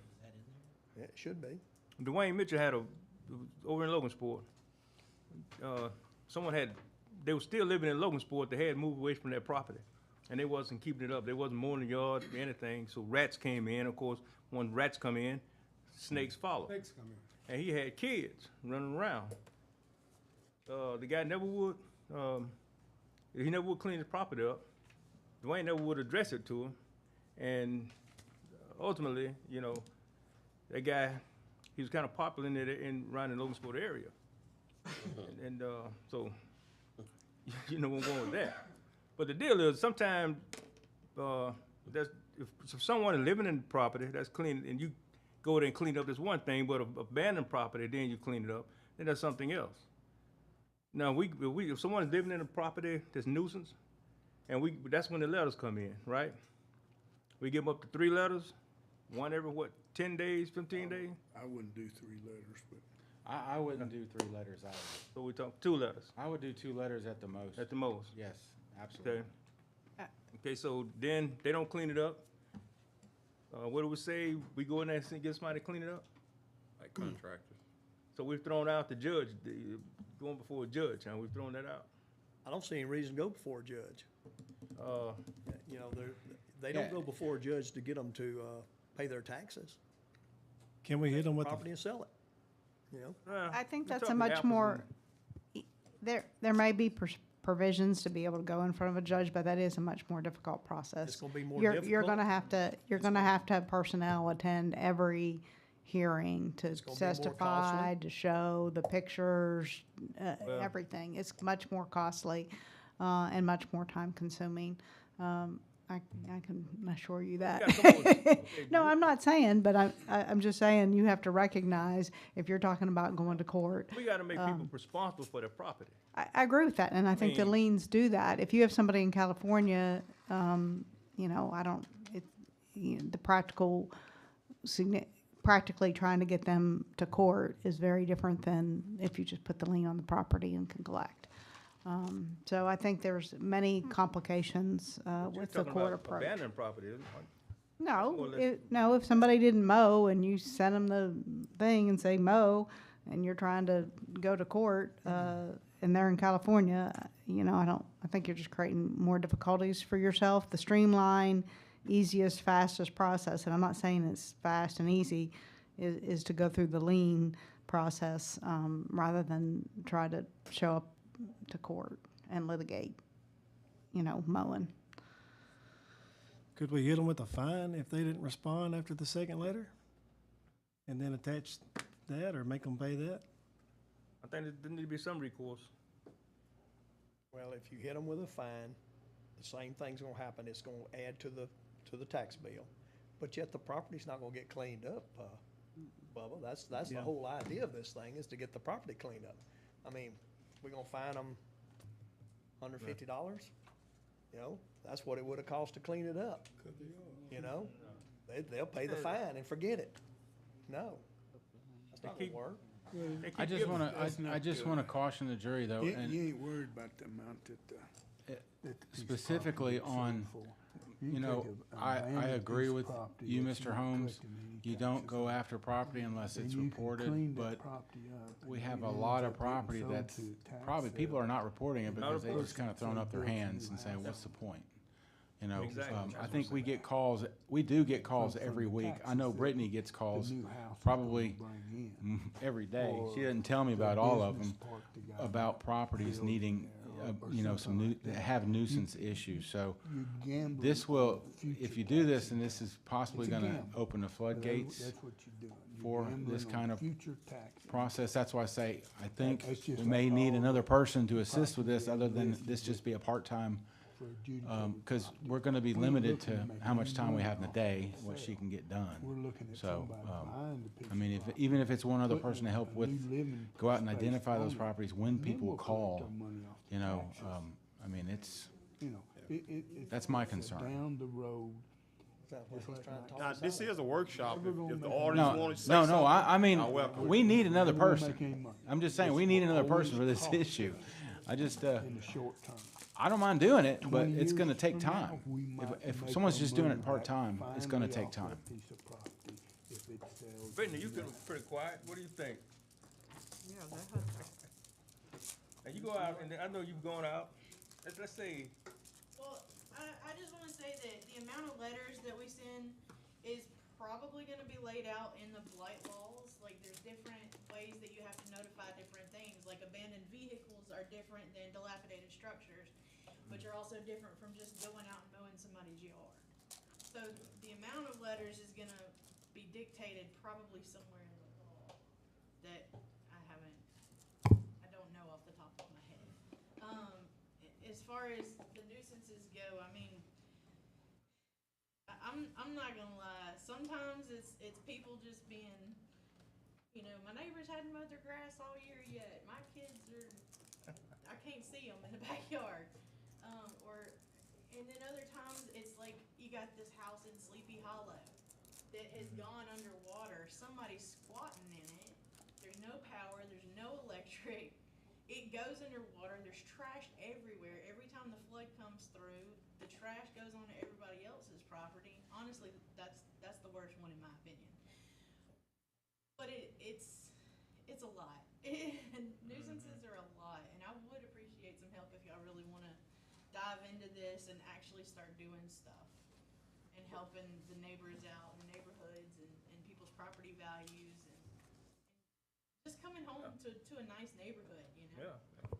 there? it should be. Dwayne Mitchell had over in Logansport. They were still living in Logansport. They had moved away from their property, and they wasn't keeping it up. They wasn't mowing the yard or anything. So rats came in. Of course, when rats come in, snakes follow. Snakes come in. And he had kids running around. The guy never would. He never would clean his property up. Dwayne never would address it to him, and ultimately, you know, that guy, he was kind of popular around the Logansport area, and so you know where I'm going with that. But the deal is, sometimes if someone is living in the property that's clean, and you go there and clean it up, that's one thing. But abandoned property, then you clean it up, then that's something else. Now, if someone is living in a property that's nuisance, and that's when the letters come in, right? We give them up to 3 letters, one every, 10 days, 15 days? I wouldn't do 3 letters, but I wouldn't do 3 letters either. So we talk 2 letters I would do 2 letters at the most. at the most, Yes, absolutely. okay? Okay, so then they don't clean it up. What do we say? We go in there and get somebody to clean it up? Like contractors. So we've thrown out the judge, going before a judge, and we've thrown that out. I don't see any reason to go before a judge. You know, they don't Yeah. go before a judge to get them to pay their taxes, can we hit them with property and sell it, you know? I think We're that's a talking much apples more, there may be provisions to be able to go in front of a judge, but that is a much more difficult process. It's gonna be more You're difficult. gonna have to, have personnel attend every hearing to It's gonna be more testify, costly. to show the pictures, Well- everything. It's much more costly, and much more time consuming. I can assure you that. Yeah, come on. Okay, No, I'm not saying, but I'm just saying you have to recognize if you're talking about going to court. We gotta make people responsible for their property. I agree with that, and I think the mean- liens do that. If you have somebody in California, you know, the practically trying to get them to court is very different than if you just put the lien on the property and can collect. So I think there's many complications You're with the talking court about approach. abandoned property, isn't it? No, more or less- no, if somebody didn't mow and you send them the thing and say mow, and you're trying to go to court, and they're in California, you know, I think you're just creating more difficulties for yourself. The streamline, easiest, fastest process, and I'm not saying it's fast and easy, is to go through the lien process, rather than try to show up to court and litigate, you know, mowing. Could we hit them with a fine if they didn't respond after the second letter? And then attach that or make them pay that? I think there need to be some recourse. Well, if you hit them with a fine, the same thing's gonna happen. It's gonna add to the tax bill. But yet the property's not gonna get cleaned up, Bubba. That's the Yeah. whole idea of this thing, is to get the property cleaned up. I mean, we're gonna fine them $150? You know, that's what it would've cost to clean it up, you know? They'll pay the fine and forget it. No, that's not gonna work. They keep I just giving- wanna, That's not I just good. wanna caution the jury though, You and ain't worried about the amount that that the piece of specifically property is sold on, for. you can know, take a I abandoned agree piece of with property you, that Mr. not Holmes. collecting any You don't taxes go on. after property unless And it's you can reported, clean that but property up, we and have it a ends lot up of getting property sold that's, to a tax probably people sale. are not reporting it Not because they just reported. kinda thrown up their Built a hands new and saying, house. what's the point? You know, Exactly. I think we get calls, we do get calls From every the week. I taxes know that Brittany gets The calls new house is probably gonna bring in. every day. She Or doesn't tell me the about all of business them, park they got about properties built needing, there or you know, some something new, like that that. have nuisance issues. So You're gambling this will, on future if you do this, tax and this is possibly It's a gonna gamble. open the floodgates That's what you're doing. You're for gambling this on kind of future tax process. That's why I say, I think That's just we may like need all another the person to assist with this, property other than listed this just be a part-time, for adjudicated cause property. we're gonna be We're limited looking to to make how much any time we money have in the off day, the what she sale. can get done. We're looking at So, somebody buying the piece I mean, of if, property, even if it's one other putting person to help a with, new living go out and space identify those on it, properties when and then people we'll collect call, our money off the you know, taxes. I mean, it's, You know, it's that's my a concern. down the road. Is that what he's trying to talk Now, us this out of? is a workshop. Never gonna If the make audience no, wanted to say no, something. no, I mean, I welcome we need another Never gonna person. make any money I'm just saying, This we need will another person for always this cost issue. I just, in the short term. I don't mind doing it, but 20 it's gonna years take from now, time. we might If make someone's our just doing money it part-time, back it's gonna finally take off time. that piece of property if it sells Brittany, in you the been market. pretty quiet. What do you think? Yeah, that And you go out, and I know you've gone out, let's say, Well, I just wanna say that the amount of letters that we send is probably gonna be laid out in the blight laws. Like, there's different ways that you have to notify different things, like abandoned vehicles are different than dilapidated structures, which are also different from just going out and mowing somebody's yard. So the amount of letters is gonna be dictated probably somewhere in the law that I don't know off the top of my head. As far as the nuisances go, I mean, I'm not gonna lie, sometimes it's people just being, you know, my neighbors hadn't mowed their grass all year yet, my kids are, I can't see them in the backyard. And then other times, it's like, you got this house in Sleepy Hollow that has gone underwater, somebody's squatting in it, there's no power, there's no electric, it goes underwater, there's trash everywhere, every time the flood comes through, the trash goes onto everybody else's property. Honestly, that's the worst one in my opinion. But it's a lot. Nuisances are a lot, and I would appreciate some help if y'all really wanna dive into this and actually start doing stuff and helping the neighbors out in the neighborhoods and people's property values and just coming home to a nice neighborhood, you know? yeah.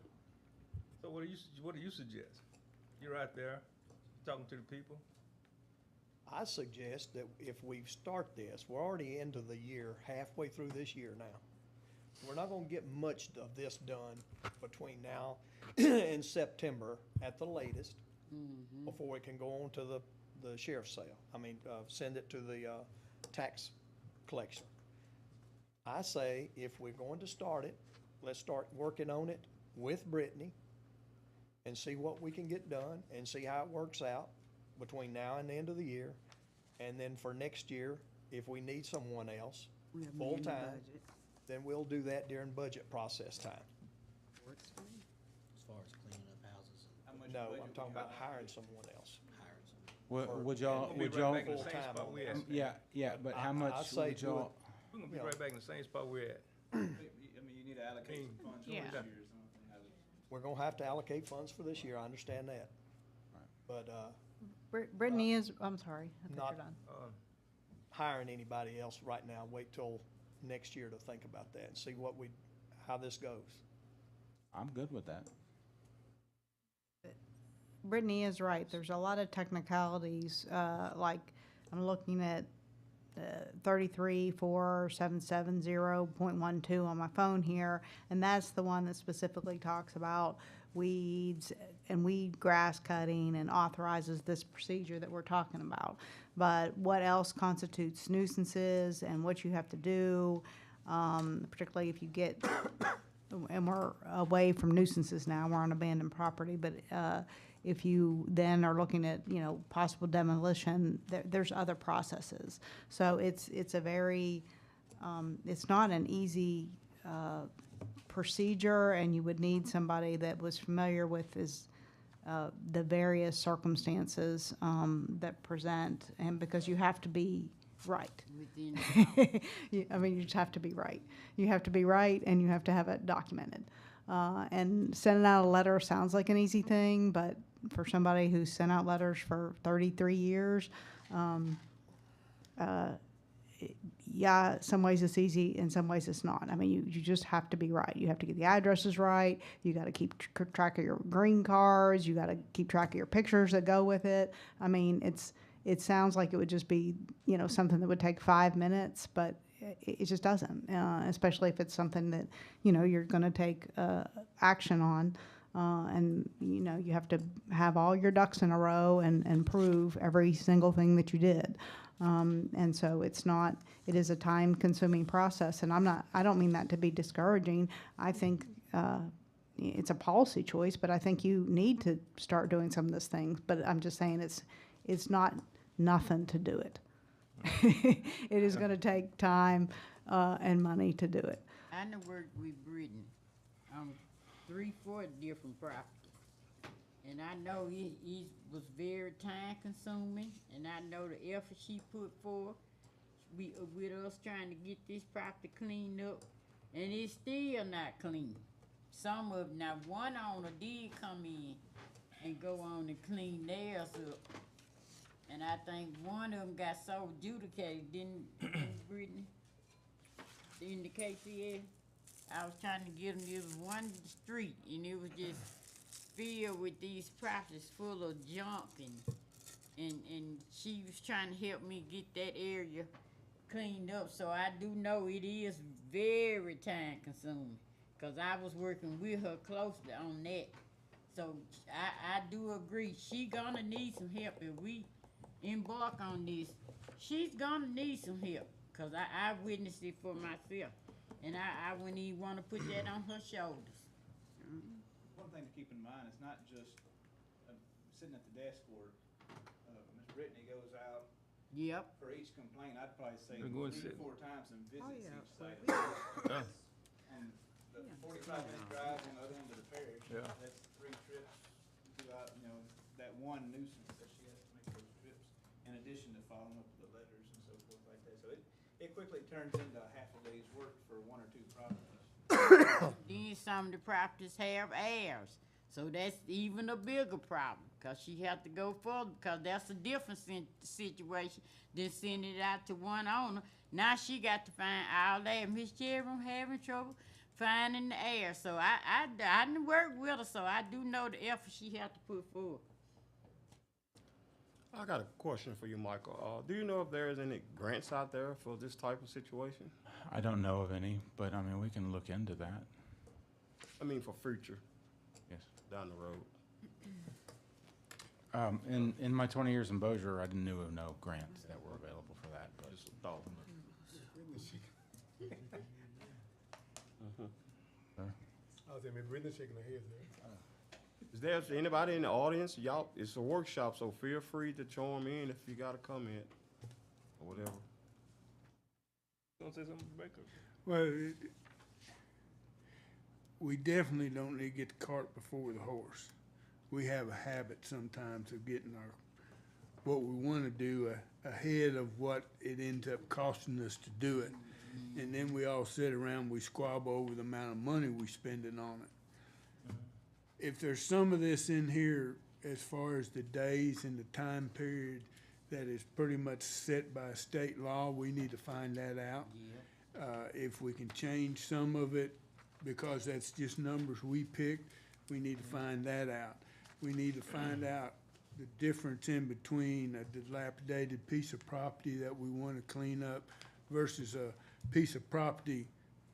So what do you suggest? You're out there, talking to the people? I suggest that if we start this, we're already into the year, halfway through this year now. We're not gonna get much of this done between now and September at the latest, before we can go on to the sheriff's sale. Send it to the tax collection. I say if we're going to start it, let's start working on it with Brittany and see what we can get done and see how it works out between now and the end of the year. And then for next year, if we need someone else We have money in the full-time, budget. then we'll do that during budget process time. Works for me. As far as cleaning up houses No, I'm talking about hiring someone else. and hiring some. Would y'all, We'll be would right y'all, back in the same full-time spot on we're that. at. yeah, but how I much say would do y'all? We're gonna be right back in the same spot we're at. I mean, you need to allocate some funds for this Yeah. year or something. I would- We're gonna have to allocate funds for this year, I understand that. But, Brittany is, I'm sorry, I think Not- you're done. hiring anybody else right now, wait till next year to think about that and see how this goes. I'm good with that. Brittany is right. There's a lot of technicalities, like I'm looking at 334770.12 on my phone here, and that's the one that specifically talks about weeds and weed grass cutting and authorizes this procedure that we're talking about. But what else constitutes nuisances and what you have to do, particularly if you get, and we're away from nuisances now, we're on abandoned property, but if you then are looking at, possible demolition, there's other processes. So it's a very, it's not an easy procedure, and you would need somebody that was familiar with the various circumstances that present, and because you have to be right. Within the You just have to be right. You have to be right, and you have to have it documented. And sending out a letter sounds like an easy thing, but for somebody who's sent out letters for 33 years, yeah, some ways it's easy, in some ways it's not. You just have to be right. You have to get the addresses right. You got to keep track of your green cards. You got to keep track of your pictures that go with it. It sounds like it would just be, something that would take 5 minutes, but it just doesn't, especially if it's something that, you're going to take action on. And, you have to have all your ducks in a row and prove every single thing that you did. And so it is a time-consuming process, and I don't mean that to be discouraging. I think it's a policy choice, but I think you need to start doing some of those things. But I'm just saying it's not nothing to do it. It is going to take time and money to do it. I done worked with Brittany on 3-4 different properties. And I know it was very time consuming, and I know the effort she put forth with us trying to get this property cleaned up, and it's still not clean. Some of them, now one owner did come in and go on and clean theirs up. And I think one of them got so adjudicated, didn't Brittany? In the KCA, I was trying to get them, there was one street, and it was just filled with these properties full of junk, and she was trying to help me get that area cleaned up. So I do know it is very time consuming, cause I was working with her closely on that. So I do agree, she gonna need some help if we embark on this. She's gonna need some help, cause I witnessed it for myself, and I wouldn't even wanna put that on her shoulders. One thing to keep in mind, it's not just sitting at the desk work. Miss Brittany goes out Yep. for each complaint, I'd probably say We're going 3 to to 4 times and visits yeah. each site. Yeah. And the 45-minute drive on the other end of the parish, Yeah. that's 3 trips throughout, that one nuisance that she has to make those trips, in addition to following up with the letters and so forth like that. So it quickly turns into a half a day's work for 1 or 2 properties. Then some of the properties have heirs, so that's even a bigger problem, cause she have to go further, cause that's a different situation than sending it out to one owner. Now she got to find all that. Miss Cherry having trouble finding the heir, so I didn't work with her, so I do know the effort she have to put forth. I got a question for you, Michael. Do you know if there is any grants out there for this type of situation? I don't know of any, but we can look into that. For future, Yes. down the road. In my 20 years in Bossier, I knew of no grants that were available for that, but. Just a thought. I was saying, maybe Brittany's shaking her head there. Is there anybody in the audience? Y'all, it's a workshop, so feel free to join in if you got a comment or whatever. You want to say something, Baker? Well, we definitely don't need to get the cart before the horse. We have a habit sometimes of getting what we want to do ahead of what it ends up costing us to do it. And then we all sit around, we squabble over the amount of money we spending on it. If there's some of this in here, as far as the days and the time period that is pretty much set by state law, we need to find that out. If we can change some of it, because that's just numbers we picked, we need to find that out. We need to find out the difference in between a dilapidated piece of property that we want to clean up versus a piece of property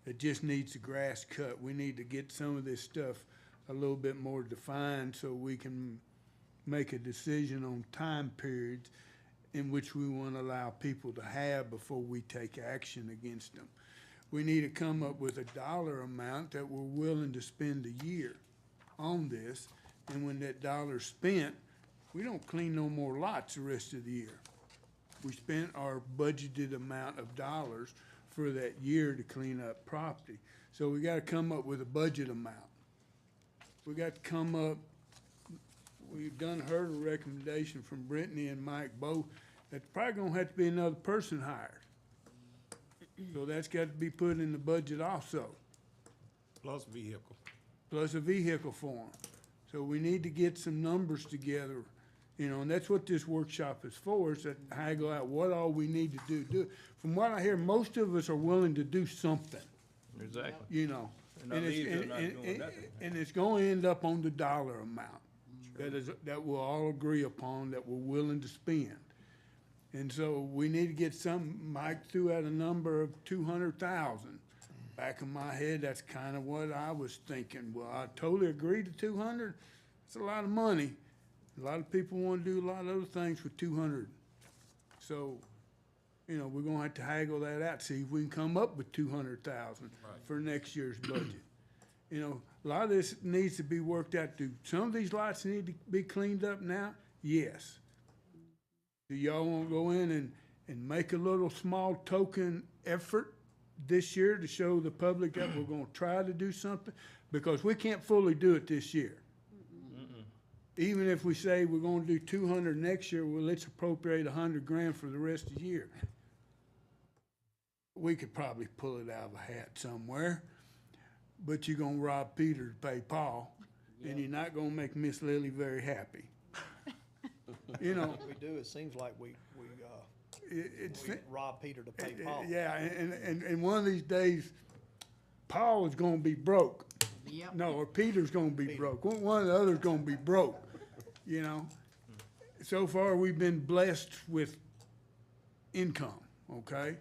that just needs the grass cut. We need to get some of this stuff a little bit more defined so we can make a decision on time periods in which we want to allow people to have before we take action against them. We need to come up with a dollar amount that we're willing to spend a year on this, and when that dollar's spent, we don't clean no more lots the rest of the year. We spent our budgeted amount of dollars for that year to clean up property. So we gotta come up with a budget amount. We got to come up, we've heard a recommendation from Brittany and Mike both, that's probably gonna have to be another person hired. So that's got to be put in the budget also, Plus vehicle. plus a vehicle for them. So we need to get some numbers together, and that's what this workshop is for, is to haggle out what all we need to do. From what I hear, most of us are willing to do something, Exactly. And not it's, leave and, till not and- doing nothing. and it's gonna end up on the dollar amount that we'll all agree upon, that we're willing to spend. And so we need to get Mike threw out a number of 200,000. Back in my head, that's kind of what I was thinking. Well, I totally agree to 200. It's a lot of money. A lot of people want to do a lot of other things with 200. So, we're gonna have to haggle that out, see if we can come up with 200,000 for next year's budget. A lot of this needs to be worked out. Do some of these lots need to be cleaned up now? Yes. Do y'all want to go in and make a little small token effort this year to show the public that we're gonna try to do something? Because we can't fully do it this year. Even if we say we're gonna do 200 next year, well, let's appropriate 100 grand for the rest of the year. We could probably pull it out of a hat somewhere, but you're gonna rob Peter to pay Paul, and you're not gonna make Miss Lily very happy. We do, it seems like we rob Peter to pay Paul. Yeah, and one of these days, Paul is gonna be broke. Yep. No, or Peter's gonna be broke. One of the other's gonna be broke, So far, we've been blessed with income, okay?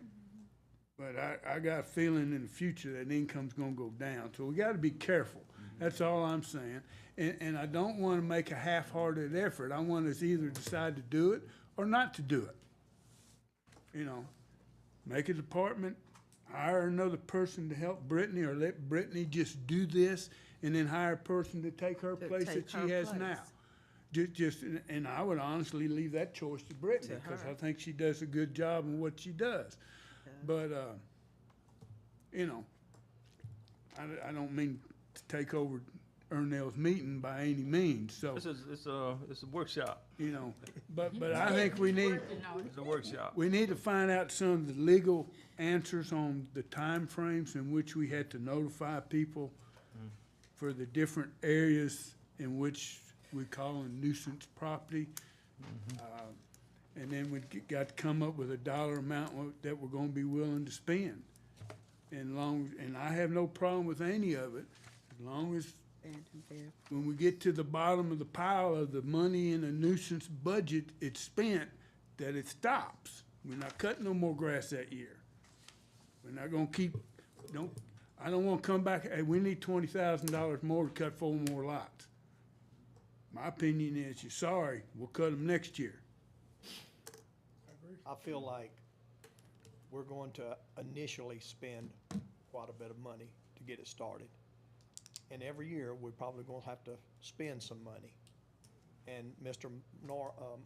But I got a feeling in the future that income's gonna go down, so we gotta be careful. That's all I'm saying. And I don't wanna make a half-hearted effort. I want us either decide to do it or not to do it. Make a department, hire another person to help Brittany, or let Brittany just do this, and then hire a person to take her place that she has now. And I would honestly leave that choice to Brittany, because I think she does a good job in what she does. But, I don't mean to take over Ernell's meeting by any means, so, It's a workshop. but I think we need, It's a workshop. we need to find out some of the legal answers on the timeframes in which we had to notify people for the different areas in which we call a nuisance property. And then we got to come up with a dollar amount that we're gonna be willing to spend. And I have no problem with any of it, as long as when we get to the bottom of the pile of the money in a nuisance budget, it's spent, that it stops. We're not cutting no more grass that year. We're not gonna I don't wanna come back, hey, we need $20,000 more to cut 4 more lots. My opinion is, you're sorry, we'll cut them next year. I feel like we're going to initially spend quite a bit of money to get it started. And every year, we're probably gonna have to spend some money. And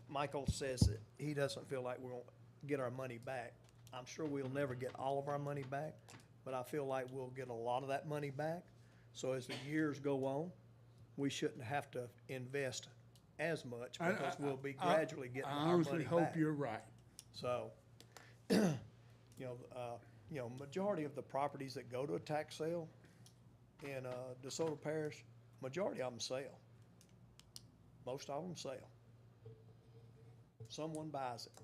Michael says that he doesn't feel like we're gonna get our money back. I'm sure we'll never get all of our money back, but I feel like we'll get a lot of that money back. So as the years go on, we shouldn't have to invest as much because we'll be gradually getting I our money honestly back. hope you're right. So, majority of the properties that go to a tax sale in DeSoto Parish, majority of them sell. Most of them sell. Someone buys it.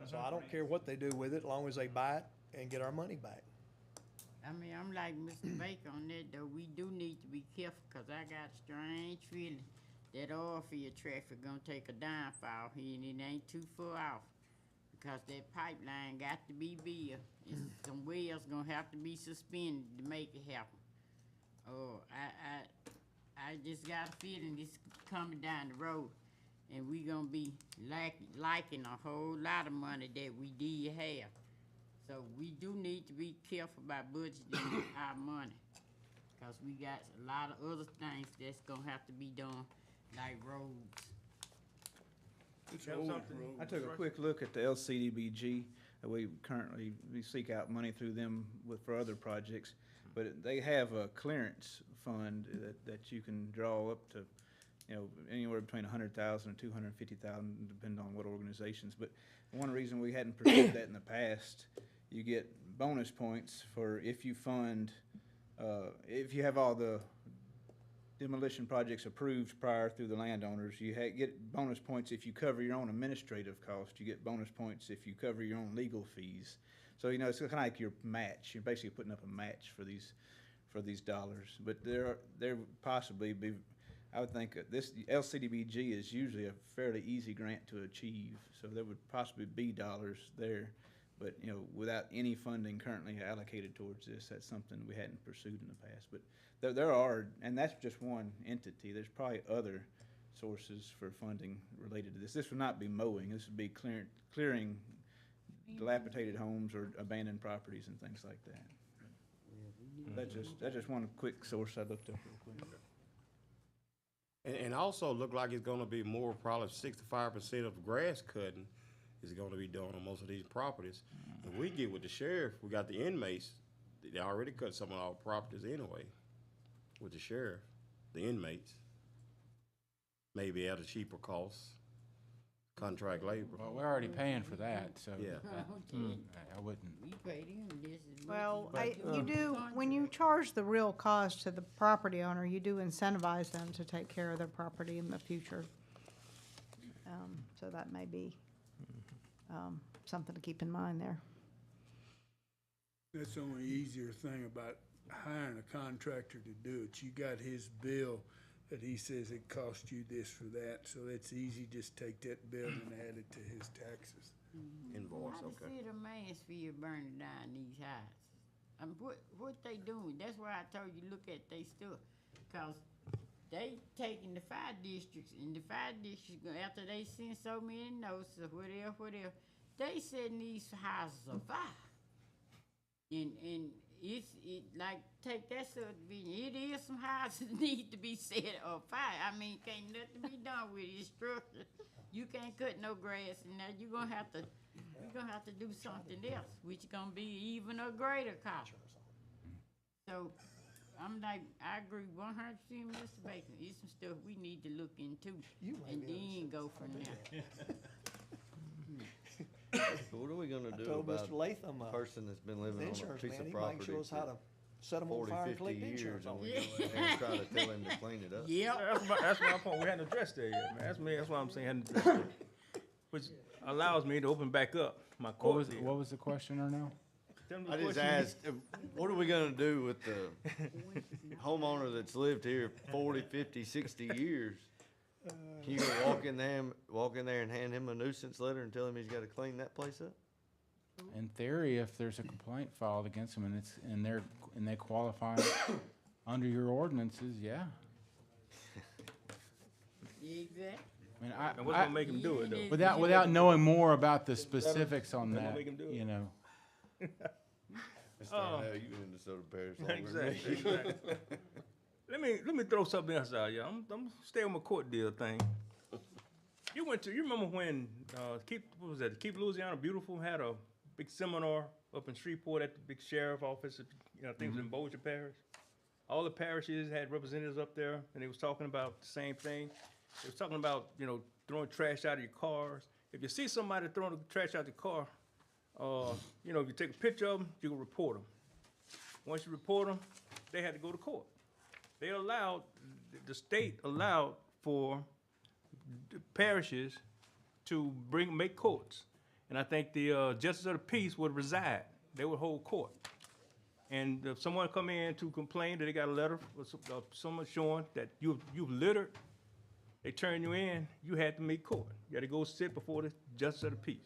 So I don't care what they do with it, as long as they buy it and get our money back. I mean, I'm like Mr. Baker on that, though. We do need to be careful, 'cause I got a strange feeling that oil field traffic gonna take a downfall here, and it ain't too far off. Because that pipeline got to be built, and some wells gonna have to be suspended to make it happen. Oh, I just got a feeling this coming down the road, and we gonna be liking a whole lot of money that we did have. So we do need to be careful about budgeting our money, 'cause we got a lot of other things that's gonna have to be done, like roads. I took a quick look at the LCDBG. We seek out money through them for other projects, but they have a clearance fund that you can draw up to, anywhere between 100,000 and 250,000, depending on what organizations. But one reason we hadn't pursued that in the past, you get bonus points for if you fund, if you have all the demolition projects approved prior through the landowners. You get bonus points if you cover your own administrative cost. You get bonus points if you cover your own legal fees. So, it's kind of like your match. You're basically putting up a match for these dollars. But there possibly be, I would think this LCDBG is usually a fairly easy grant to achieve. So there would possibly be dollars there. But, without any funding currently allocated towards this, that's something we hadn't pursued in the past. But there are, and that's just one entity. There's probably other sources for funding related to this. This would not be mowing. This would be clearing dilapidated homes or abandoned properties and things like that. That's just one quick source I looked up real quick. And also look like it's gonna be more, probably 65% of grass cutting is gonna be done on most of these properties. If we get with the sheriff, we got the inmates, they already cut some of our properties anyway. With the sheriff, the inmates, maybe at a cheaper cost, contract labor. Well, we're already paying for that, so. Yeah. I wouldn't. We pay them just as much. Well, as you do, when you charge the real cost to the property owner, you do incentivize them to take care of their property in the future. So that may be something to keep in mind there. That's the only easier thing about hiring a contractor to do it. You got his bill that he says it cost you this for that, so it's easy, just take that bill and add it to his taxes. Invoice, I okay. see the Mansfield burning down these houses. What they doing? That's why I told you look at they stuff, 'cause they taking the fire districts, and the fire districts after they send so many notes or whatever, they setting these houses on fire. And it like take that subdivision. It is some houses that need to be set on fire. I mean, can't nothing be done with it. Structure. You can't cut no grass in there. You're gonna have to do something else, which gonna be even a greater cost. So I'm like, I agree 100% with Mr. Bacon. It's some stuff we need to look into and then go from there. So what are we gonna I do told about Mr. Latham, a person that's been the living on a insurance piece man, of he property might show us how to set them on 40, fire and 50 collect years, insurance and on we it. go in there and try to tell him to clean it up? Yep. That's my point. We hadn't addressed that yet, man. That's why I'm saying hadn't addressed it. Which allows me to open back up my What court was, deal. what was the question or no? Tell me the I just question. asked, what are we gonna do with the homeowner that's lived here 40, 50, 60 years? You gonna walk in there and hand him a nuisance letter and tell him he's gotta clean that place up? In theory, if there's a complaint filed against them and they qualify under your ordinances, yeah. Exactly. I mean, And what's gonna make him do it though? without knowing more about the specifics on What's gonna that, make him do it? you know. Mr. Arnell, you in DeSoto Parish longer than me. Exactly. Let me throw something else out, y'all. I'm stay on my court deal thing. You remember when what was that? Keep Louisiana Beautiful had a big seminar up in Shreveport at the big sheriff office. I think it was in Bossier Parish. All the parishes had representatives up there, and they was talking about the same thing. They was talking about throwing trash out of your cars. If you see somebody throwing the trash out of the car, if you take a picture of them, you can report them. Once you report them, they had to go to court. The state allowed for the parishes to make courts. And I think the justice of the peace would reside. They would hold court. And if someone come in to complain that they got a letter or someone showing that you've littered, they turn you in, you had to make court. You had to go sit before the justice of the peace.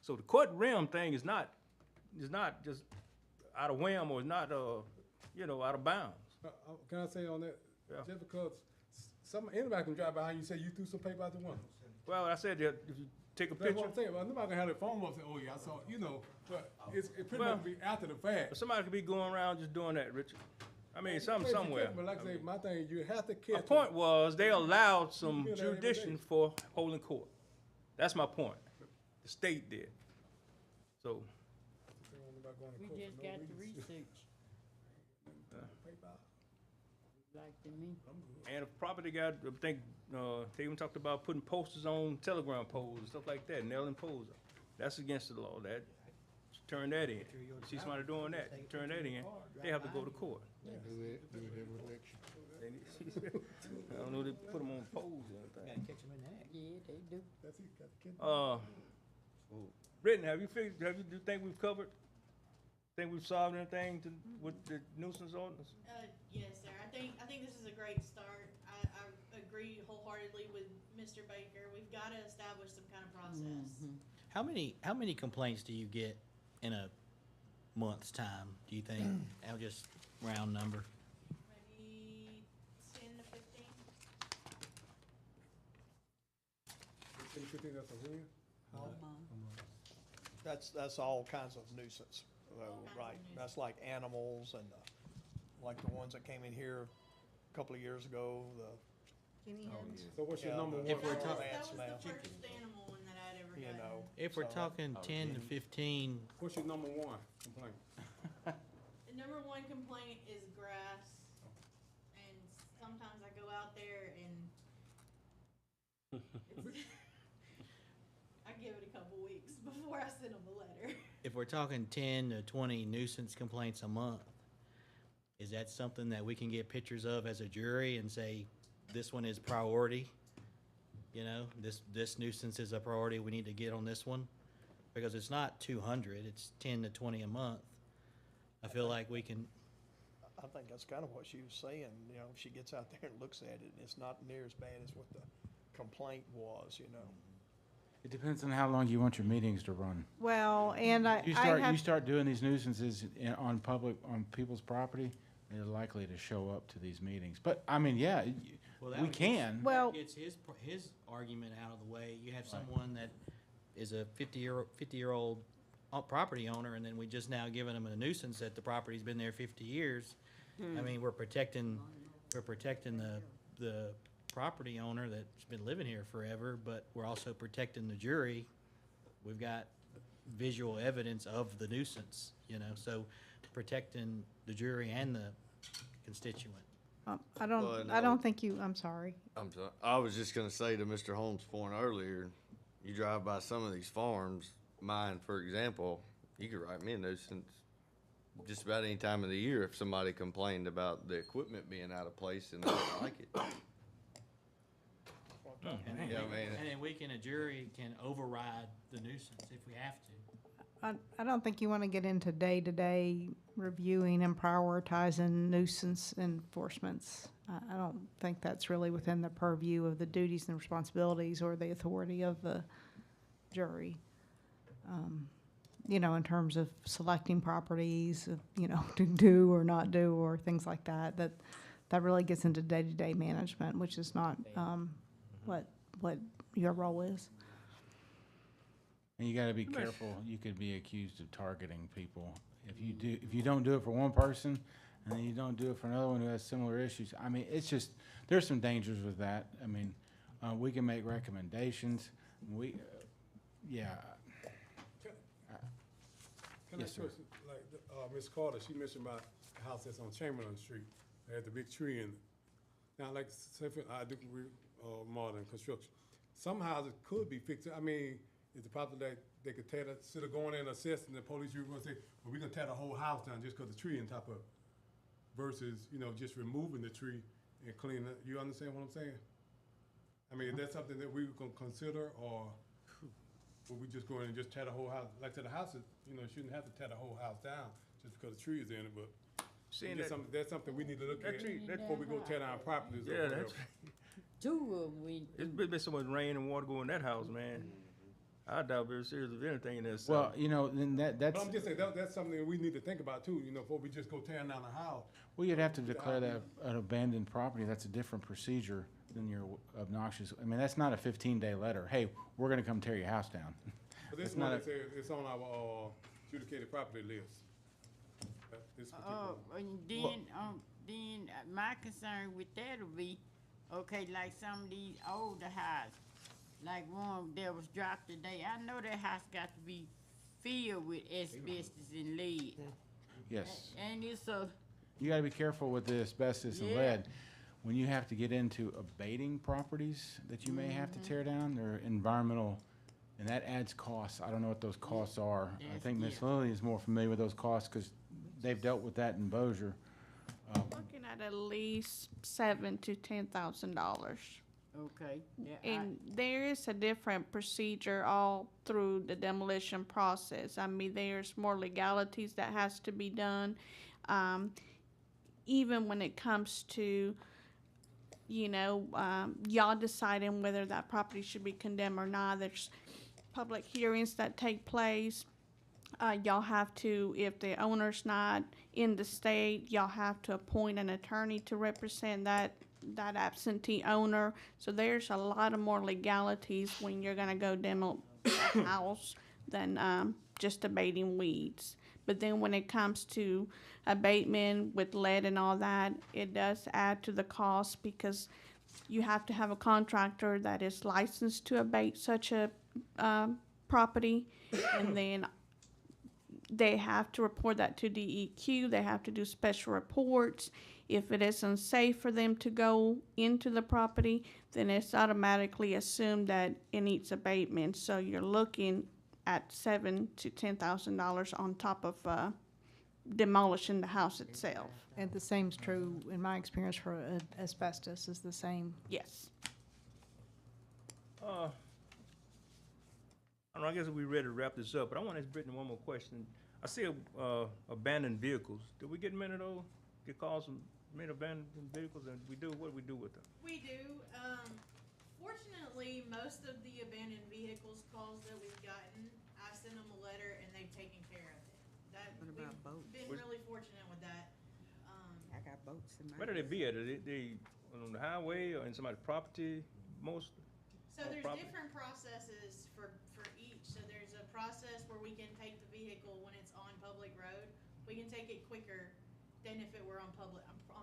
So the court realm thing is not just out of whim or it's not out of bounds. Can I say on that? Yeah. Just because anybody can drive by and you say you threw some paper out the window. Well, I said that if you take a That's picture, what I'm saying. Well, nobody can have their phone up and say, "Oh yeah, I saw," But it pretty much be after the fact. somebody could be going around just doing that, Richard. I mean, somewhere. But like I say, my thing, you have to catch. My point was they allowed some You do that every jurisdiction day. for holding court. That's my point. The state did. So, We just got to research. Like to me. and if property got, I think, they even talked about putting posters on telegram poles and stuff like that, nailing poles up. That's against the law. Turn that in. You see somebody doing that, you turn that in, they have to go to court. I don't know, they put them on poles and everything. Catch them in the act. Yeah, they do. That's it. Got the kid. Britton, do you think we've covered? Think we've solved anything with the nuisance ordinance? Yes, sir. I think this is a great start. I agree wholeheartedly with Mr. Baker. We've got to establish some kind of process. How many complaints do you get in a month's time, do you think? I'll just round number. Maybe 10 to 15. You think that's a win? That's all kinds of nuisance, though, All kinds of right? nuisance. That's like animals and like the ones that came in here a couple of years ago, Guinea hens. So what's your Yeah, number but- one? If we're That talking- was the Smell. first animal one that I'd ever you gotten. know. If we're so- talking 10 to 15, What's your number one complaint? The number one complaint is grass, and sometimes I go out there and I give it a couple weeks before I send them a letter. if we're talking 10 to 20 nuisance complaints a month, is that something that we can get pictures of as a jury and say, this one is priority? This nuisance is a priority, we need to get on this one? Because it's not 200, it's 10 to 20 a month. I feel like we can, I think that's kind of what she was saying, if she gets out there and looks at it, it's not near as bad as what the complaint was. It depends on how long you want your meetings to run. Well, and You start doing these nuisances on people's property, they're likely to show up to these meetings. But, I mean, yeah, well, that we would can. Well- gets his argument out of the way. You have someone that is a 50-year-old property owner, and then we just now given them a nuisance that the property's been there 50 years. I mean, we're protecting the property owner that's been living here forever, but we're also protecting the jury. We've got visual evidence of the nuisance, so protecting the jury and the constituent. I Well, don't think I'm sorry. I'm sorry. I was just gonna say to Mr. Holmes' point earlier, you drive by some of these farms, mine, for example, you could write me a nuisance just about any time of the year if somebody complained about the equipment being out of place and I don't like it. And then Yeah, man. and then a jury can override the nuisance if we have to. I don't think you want to get into day-to-day reviewing and prioritizing nuisance enforcements. I don't think that's really within the purview of the duties and responsibilities or the authority of the jury. In terms of selecting properties, to do or not do or things like that, that really gets into day-to-day management, which is not what your role is. And you gotta be careful, you could be accused of targeting people. If you don't do it for one person, and then you don't do it for another one who has similar issues, I mean, it's just, there's some dangers with that. I mean, we can make recommendations, yeah. Can I Yes, sir. question, like, Ms. Carter, she mentioned about the house that's on Chamberlain Street, they had the big tree in it. Now, like, say, I do, modern construction. Some houses could be fixed, I mean, is it possible that they could tear that, instead of going in and assessing, the police, you're gonna say, well, we're gonna tear the whole house down just because the tree on top of it, versus, just removing the tree and cleaning it, you understand what I'm saying? I mean, is that something that we can consider, or would we just go in and just tear the whole house? Like I said, the house is, shouldn't have to tear the whole house down just because the tree is in it, but Seeing that's something we need to look that at tree, before we go tear down properties or yeah, whatever. that's, Two of them we. it's been so much rain and water going in that house, man. I doubt very serious of anything in there. Well, then But that's, I'm just saying, that's something that we need to think about too, before we just go tearing down the house. well, you'd have to declare that an abandoned property. That's a different procedure than your obnoxious, I mean, that's not a 15-day letter. Hey, we're gonna come tear your house down. But this It's one, not that says it's on our, adjudicated property list. This particular one. And then my concern with that'll be, okay, like some of these older houses, like one that was dropped today, I know that house got to be filled with asbestos and lead. Yes. And it's a, You gotta be careful with the asbestos and Yeah. lead. When you have to get into abating properties that you may have to tear down, they're environmental, and that adds costs. I don't know what those costs are. I Yes, think Ms. yeah. Lilly is more familiar with those costs, because they've dealt with that in Bossier. Looking at least $7,000 to $10,000. okay. Yeah, And there is a different procedure all through the demolition process. I mean, there's more legalities that has to be done. Even when it comes to, y'all deciding whether that property should be condemned or not, there's public hearings that take place. Y'all have to, if the owner's not in the state, y'all have to appoint an attorney to represent that absentee owner. So there's a lot of more legalities when you're gonna go demo a house than just abating weeds. But then when it comes to abatement with lead and all that, it does add to the cost because you have to have a contractor that is licensed to abate such a property, and then they have to report that to DEQ. They have to do special reports. If it is unsafe for them to go into the property, then it's automatically assumed that it needs abatement. So you're looking at $7,000 to $10,000 on top of demolishing the house itself. And the same's true, in my experience, for asbestos is the same. Yes. I don't know, I guess we ready to wrap this up, but I want to ask Brittany one more question. I see abandoned vehicles. Do we get many of those? Get calls from many abandoned vehicles, and we do, what do we do with them? We do. Fortunately, most of the abandoned vehicles calls that we've gotten, I send them a letter and they've taken care of it. What about boats? Been really fortunate with that. I got boats in my. Where do they be at? Are they on the highway or in somebody's property, most? So on there's property? different processes for each. So there's a process where we can take the vehicle when it's on public road. We can take it quicker than if it were on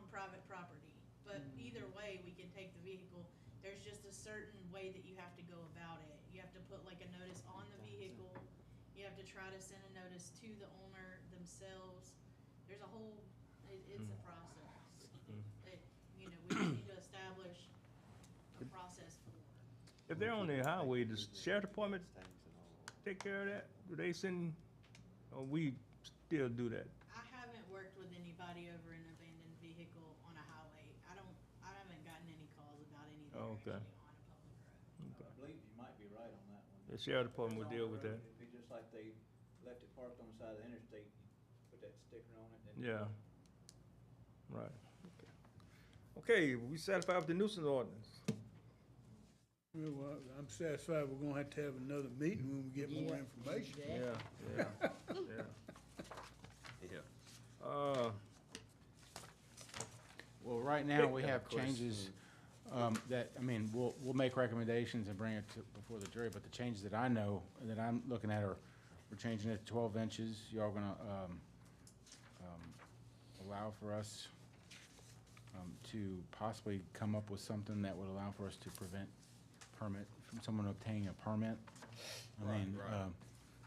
private property. But either way, we can take the vehicle. There's just a certain way that you have to go about it. You have to put like a notice on the vehicle. You have to try to send a notice to the owner themselves. There's a whole, it's a process. That, we need to establish a process for. If they're on the highway, does sheriff department take care of that? Do they send, or we still do that? I haven't worked with anybody over an abandoned vehicle on a highway. I haven't gotten any calls about any that are Okay. actually on a public road. I believe you might be right on that one. The sheriff department would deal with that. It'd be just like they left it parked on the side of the interstate, put that sticker on it. and- Yeah. Right. Okay, we satisfied with the nuisance ordinance? Well, I'm satisfied we're gonna have to have another meeting when we get more information. Yeah. Yeah. Well, right now, we Got a have changes that, I mean, we'll make recommendations and bring it to, before the jury, but the changes that I know, that I'm looking at are, we're changing it to 12 inches. Y'all gonna, allow for us, to possibly come up with something that would allow for us to prevent permit, from someone obtaining a permit? I mean,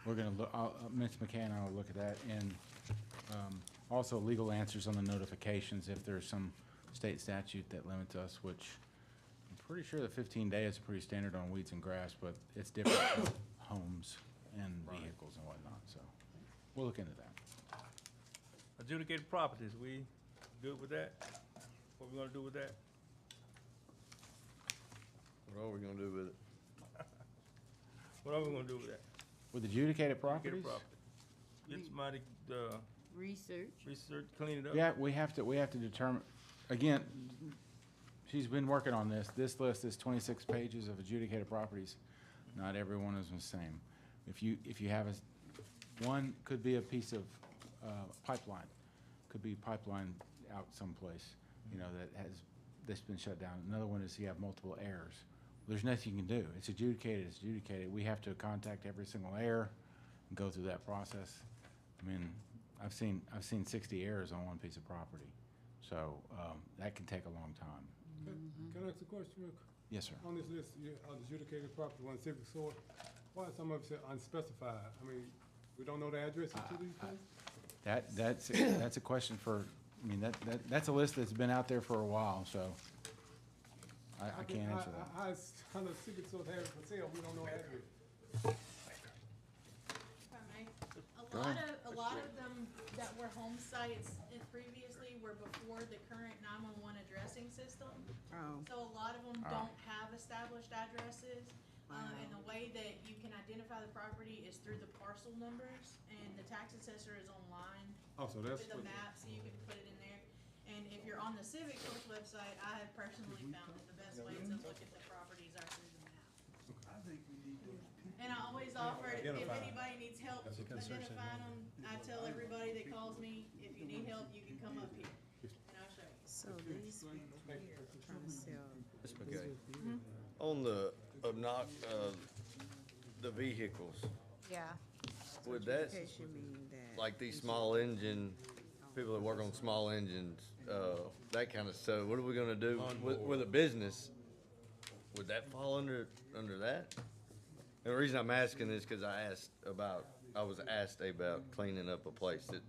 we're gonna look, Ms. McKay and I will look at that, and, also legal answers on the notifications if there's some state statute that limits us, which I'm pretty sure the 15 day is pretty standard on weeds and grass, but it's different for homes and vehicles and whatnot, so we'll look into that. Adjudicated properties, we good with that? What we gonna do with that? What are we gonna do with it? What are we gonna do with that? With adjudicated properties? Adjudicated property. Get somebody, research, clean it up. Yeah, we have to determine, again, she's been working on this. This list is 26 pages of adjudicated properties. Not every one is the same. If you have one could be a piece of pipeline, could be pipeline out someplace, you know, that's been shut down. Another one is you have multiple errors. There's nothing you can do. It's adjudicated, it's adjudicated. We have to contact every single error and go through that process. I mean, I've seen 60 errors on one piece of property, so that can take a long time. Can I ask a question, real quick? Yes, sir. On this list, on adjudicated property, one civic source, why is some of it say unspecified? I mean, we don't know the addresses to these places? That's a question for, I mean, that's a list that's been out there for a while, so I can't answer that. How is, kind of civic source have it for sale, we don't know the address? If I may, a lot of them that were home sites previously were before the current 911 addressing system. Oh. So a lot of them don't have established addresses. And the way that you can identify the property is through the parcel numbers, and the tax assessor is online Oh, so that's with a map, so you can put it in there. And if you're on the Civic Source website, I have personally found that the best way to look at the properties are through the map. And I always offer, if anybody needs help identifying them, I tell everybody that calls me, if you need help, you can come up here, and I'll show you. So these people here are trying to sell. Ms. McKay, on the the vehicles, Yeah. would that, Education mean that. like these small engine, people that work on small engines, that kind of stuff, what are we gonna do with a business? Would that fall under that? And the reason I'm asking is because I was asked about cleaning up a place that,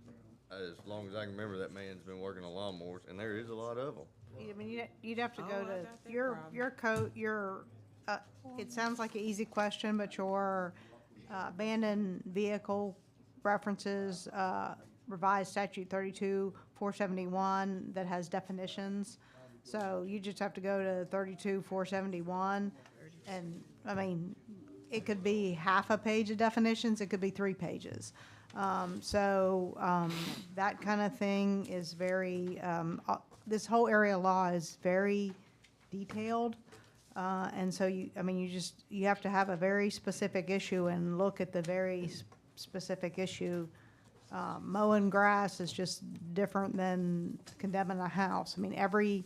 as long as I can remember, that man's been working on lawnmowers, and there is a lot of them. I mean, you'd have to Oh, go I to, got that your code, it sounds like an easy question, but your abandoned vehicle references, revised statute 32-471 that has definitions. So you just have to go to 32-471, and, I mean, it could be half a page of definitions, it could be 3 pages. That kind of thing is very, this whole area law is very detailed. And so you have to have a very specific issue and look at the very specific issue. Mowing grass is just different than condemning a house. I mean, every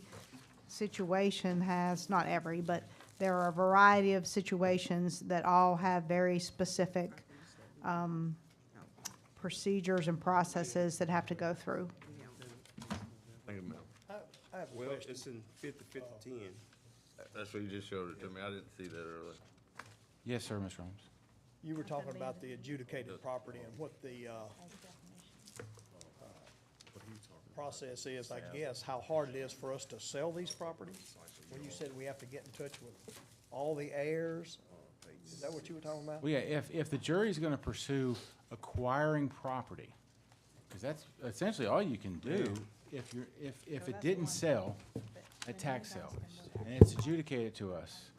situation has, not every, but there are a variety of situations that all have very specific procedures and processes that have to go through. Think about it. I have a Well, question. it's in 50-50-10. That's what you just showed it to me. I didn't see that earlier. Yes, sir, Ms. Holmes. You were talking about the adjudicated property and what the process is, I guess, how hard it is for us to sell these properties? When you said we have to get in touch with all the heirs, is that what you were talking about? Well, yeah, if the jury's gonna pursue acquiring property, because that's essentially all you can do, if it didn't sell at tax sale, and it's adjudicated to us,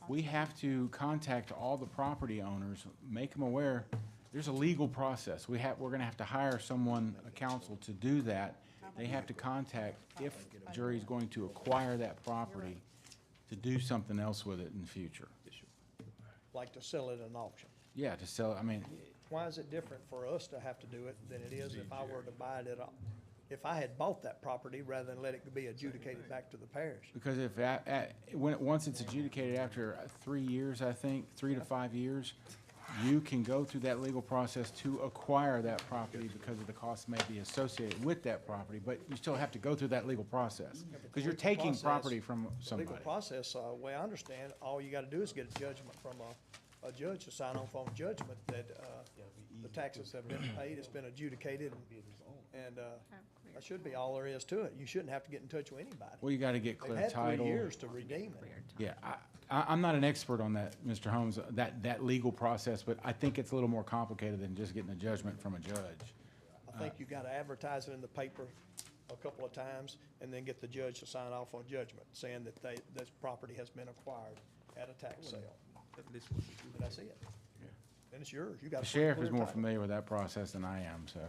we have to contact all the property owners, make them aware, there's a legal process. We're gonna have to hire someone, a counsel, to do that. They have to contact, if the jury's going to acquire that property, to do something else with it in the future. Like to sell it at an auction? Yeah, to sell, I mean, Why is it different for us to have to do it than it is if I were to buy it at if I had bought that property rather than let it be adjudicated back to the parish. Because if, once it's adjudicated after 3 years, I think, 3 to 5 years, you can go through that legal process to acquire that property because of the costs may be associated with that property, but you still have to go through that legal process. Because you're Legal taking process- property from The somebody. legal process, way I understand, all you gotta do is get a judgment from a judge to sign off on judgment that, the taxes have been paid, it's been adjudicated, and, that should be all there is to it. You shouldn't have to get in touch with anybody. Well, you gotta get They've clear had 3 title. years to redeem it. Yeah, I'm not an expert on that, Mr. Holmes, that legal process, but I think it's a little more complicated than just getting a judgment from a judge. I think you gotta advertise it in the paper a couple of times, and then get the judge to sign off on judgment, saying that this property has been acquired at a tax sale. And that's it. And it's yours, you got. The sheriff is more familiar with that process than I am, so.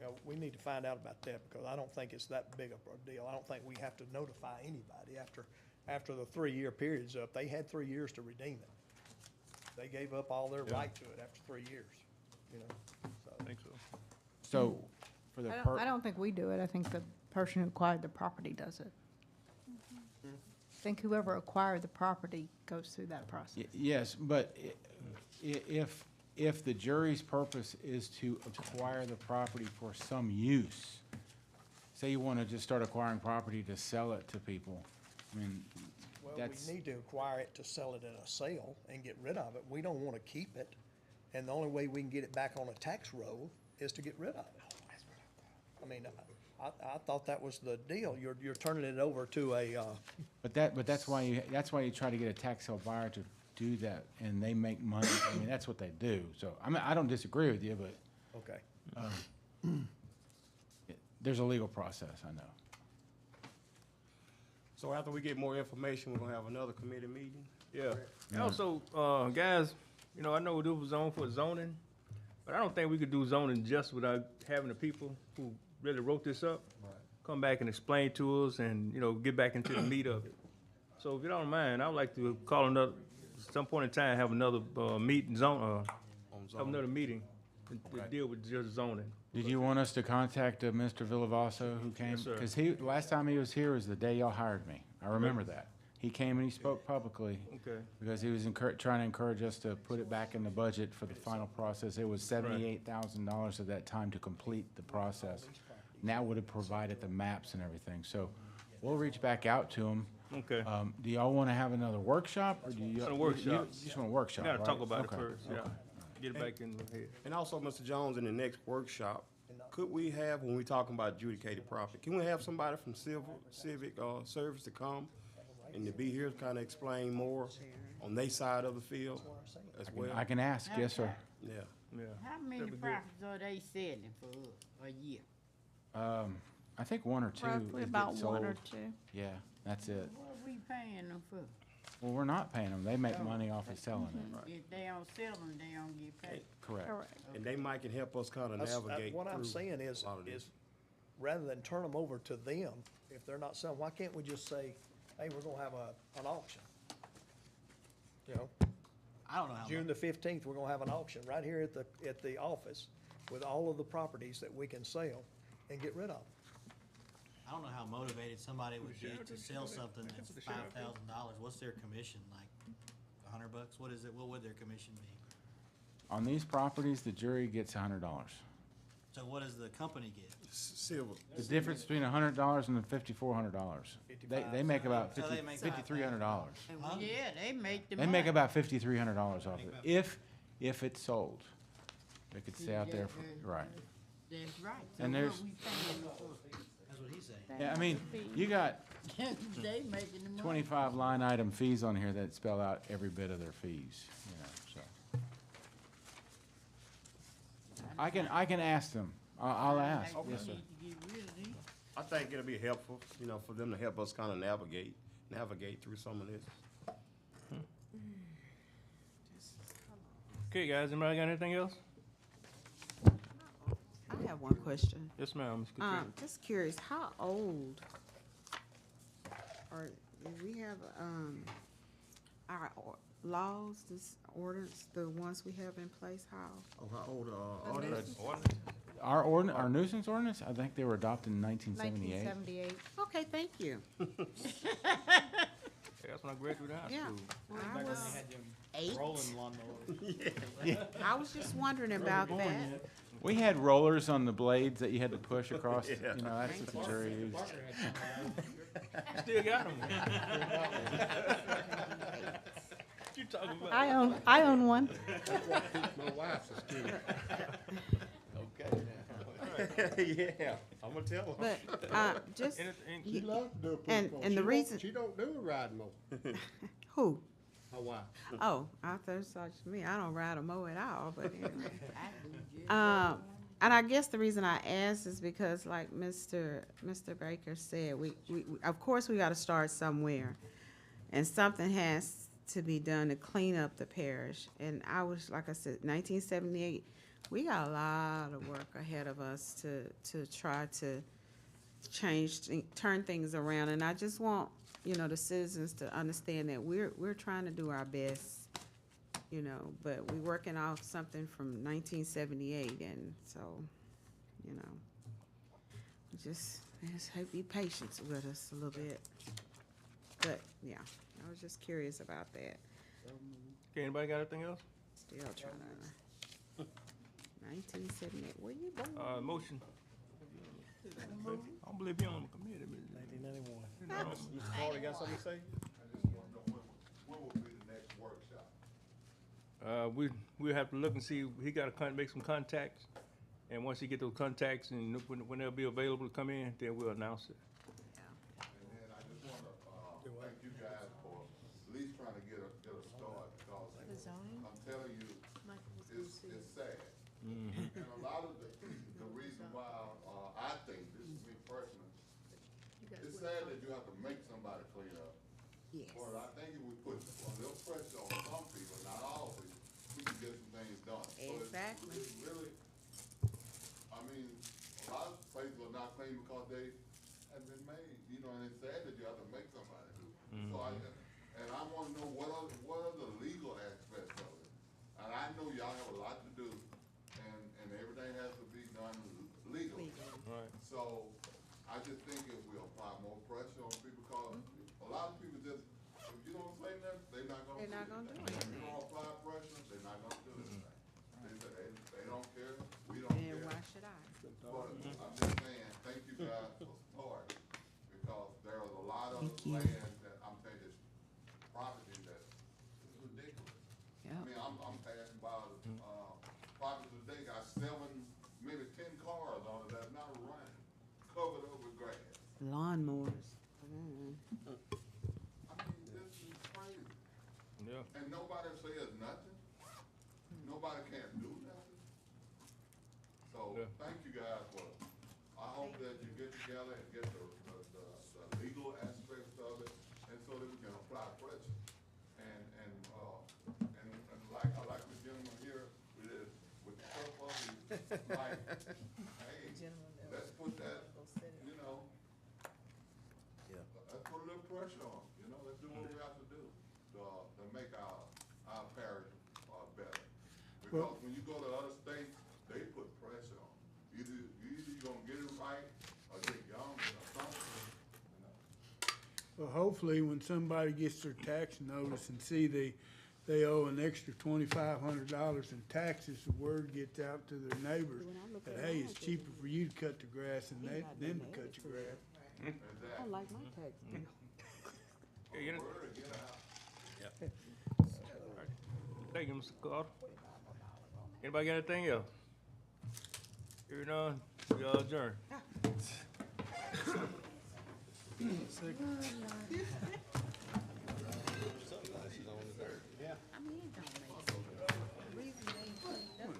Yeah, we need to find out about that, because I don't think it's that big of a deal. I don't think we have to notify anybody after the 3-year period's up. They had 3 years to redeem it. They gave up all their right to it after 3 years, you know, so. I think so. So, for the I don't think we do it. I think the person who acquired the property does it. I think whoever acquired the property goes through that process. Yes, but if the jury's purpose is to acquire the property for some use, say you want to just start acquiring property to sell it to people, I mean, Well, that's, we need to acquire it to sell it at a sale and get rid of it. We don't wanna keep it, and the only way we can get it back on a tax roll is to get rid of it. I mean, I thought that was the deal. You're turning it over to a, but that's why you try to get a tax sale buyer to do that, and they make money. I mean, that's what they do. So, I mean, I don't disagree with you, but okay. there's a legal process, I know. So after we get more information, we're gonna have another committee meeting? Yeah. And also, guys, you know, I know this was on for zoning, but I don't think we could do zoning just without having the people who really wrote this up come back and explain to us and, you know, get back into the meat of it. So if you don't mind, I would like to call another, some point in time, have another, meeting have another meeting to deal with just zoning. Did you want us to contact Mr. Villavasso who came? Yes, sir. Because last time he was here was the day y'all hired me. I remember that. He came and he spoke publicly. Okay. Because he was trying to encourage us to put it back in the budget for the final process. It was $78,000 at that time to complete the process. Now would have provided the maps and everything. So we'll reach back out to him. Okay. Do y'all want to have another workshop, or do you? A workshop. You just want a workshop, We gotta right? talk about it Okay, first, yeah. okay. Get it back in the head. And also, Mr. Jones, in the next workshop, could we have, when we talking about adjudicated property, can we have somebody from civic service to come and to be here to kind of explain more on their side of the field as well? I can ask, yes, sir. Yeah. Yeah. How many That'd be good. properties are they selling for a year? I think one or two Roughly is about get one sold. or two. Yeah, that's it. What are we paying them for? Well, we're not paying them. They make money off of selling it. If they don't sell them, they don't get paid. Correct. Correct. And they might can help us kind of navigate What I'm through saying is, a lot of this. rather than turn them over to them, if they're not selling, why can't we just say, hey, we're gonna have an auction? You know, I don't know how June much. the 15th, we're gonna have an auction right here at the office with all of the properties that we can sell and get rid of. I don't know how motivated somebody would be to sell something that's $5,000. What's their commission, like $100? What is it? What would their commission be? On these properties, the jury gets $100. So what does the company get? Silver. The difference between $100 and the $5,400. They make about So they make $5,300. Yeah, they make the They money. make about $5,300 off it, if it's sold. They could stay out there for, right. That's right. So And what there's- we paying them for? That's what he's saying. Yeah, I mean, you got They making the money. 25 line item fees on here that spell out every bit of their fees, you know, so. I can ask them. I'll ask, Like, we yes, sir. need to get rid of these. I think it'll be helpful, you know, for them to help us kind of navigate through some of this. Okay, guys, anybody got anything else? I have one question. Yes, ma'am, Ms. Katrina. Just curious, how old or do we have, our laws, this ordinance, the ones we have in place, how? Oh, how old, Ordinance. Our nuisance ordinance, I think they were adopted in 1978. 1978. Okay, thank you. Yeah, that's when I graduated high Yeah. school. I was eight. Rolling lawnmower. I was just wondering about that. We had rollers on the blades that you had to push across, you know, that's what the jury used. Still got them. You talking about? I own one. My wife's a student. Okay. Yeah, I'm gonna tell her. But, just, She loves to do a And- pool. and the She don't- reason- She don't do a riding mower. who? My wife. Oh, I thought it was me. I don't ride a mower at all, but anyway. And I guess the reason I asked is because like Mr. Baker said, we of course we gotta start somewhere. And something has to be done to clean up the parish. And I was, like I said, 1978, we got a lot of work ahead of us to try to turn things around. And I just want, the citizens to understand that we're trying to do our best, but we're working off something from 1978, and so, just be patient with us a little bit. But, yeah, I was just curious about that. Okay, anybody got anything else? Still trying to, 1978, where you born? Motion. I don't believe you on the committee, but. 1991. Mr. Carter, got something to say? When will be the next workshop? We'll have to look and see, he gotta make some contacts, and once he get those contacts and when they'll be available to come in, then we'll announce it. And then I just wanna, thank you guys for at least trying to get a start, because I'm telling you, it's sad. And a lot of the reason why, I think, this is me personally, it's sad that you have to make somebody clean up. Yes. But I think if we put a little pressure on some people, not all people, we can get some things done. So Exactly. it's really, a lot of places are not clean because they have been made, and it's sad that you have to make somebody do. So I wanna know what are the legal aspects of it? And I know y'all have a lot to do, and everything has to be done legally. Right. So, I just think if we apply more pressure on people, because a lot of people just, if you don't say nothing, they're not gonna do They're not gonna do anything. If you don't apply pressure, they're not gonna do anything. They don't care, we don't care. And why should I? But I'm just saying, thank you guys for support, because there is a lot of land that I'm saying is property that is ridiculous. Yeah. I'm passing by, property today, got 7, maybe 10 cars on it that's not running, covered up with grass. Lawnmowers. This is crazy. Yeah. And nobody says nothing. Nobody can do nothing. So, Yeah. thank you guys for, I hope that you get together and get the legal aspects of it, and so that we can apply pressure. And like, I like the gentleman here with the surplus, like, hey, let's put that, let's put a little pressure on, let's do what we have to do to make our parish better. Because when you go to other states, they put pressure on. Either you're gonna get it right, or get young, or something, Well, hopefully, when somebody gets their tax notice and see they owe an extra $2,500 in taxes, the word gets out to their neighbors that, hey, it's cheaper for you to cut the grass than them to cut your grass. I like my tax bill. Okay, thank you, Mr. Carter. Anybody got anything else? Hearing none, we all adjourn. I mean, it don't make sense. The reason they ain't cleaned up,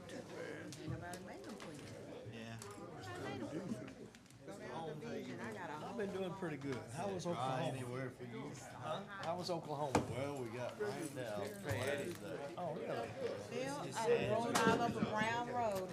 ain't nobody made them clean up. Yeah. I made them clean up. Go down the division, I got a whole. I've been doing pretty good. How was Oklahoma? Anywhere for you. How was Oklahoma? Well, we got rain now, Friday today. Oh, really? Still, I rode all over Brown Road.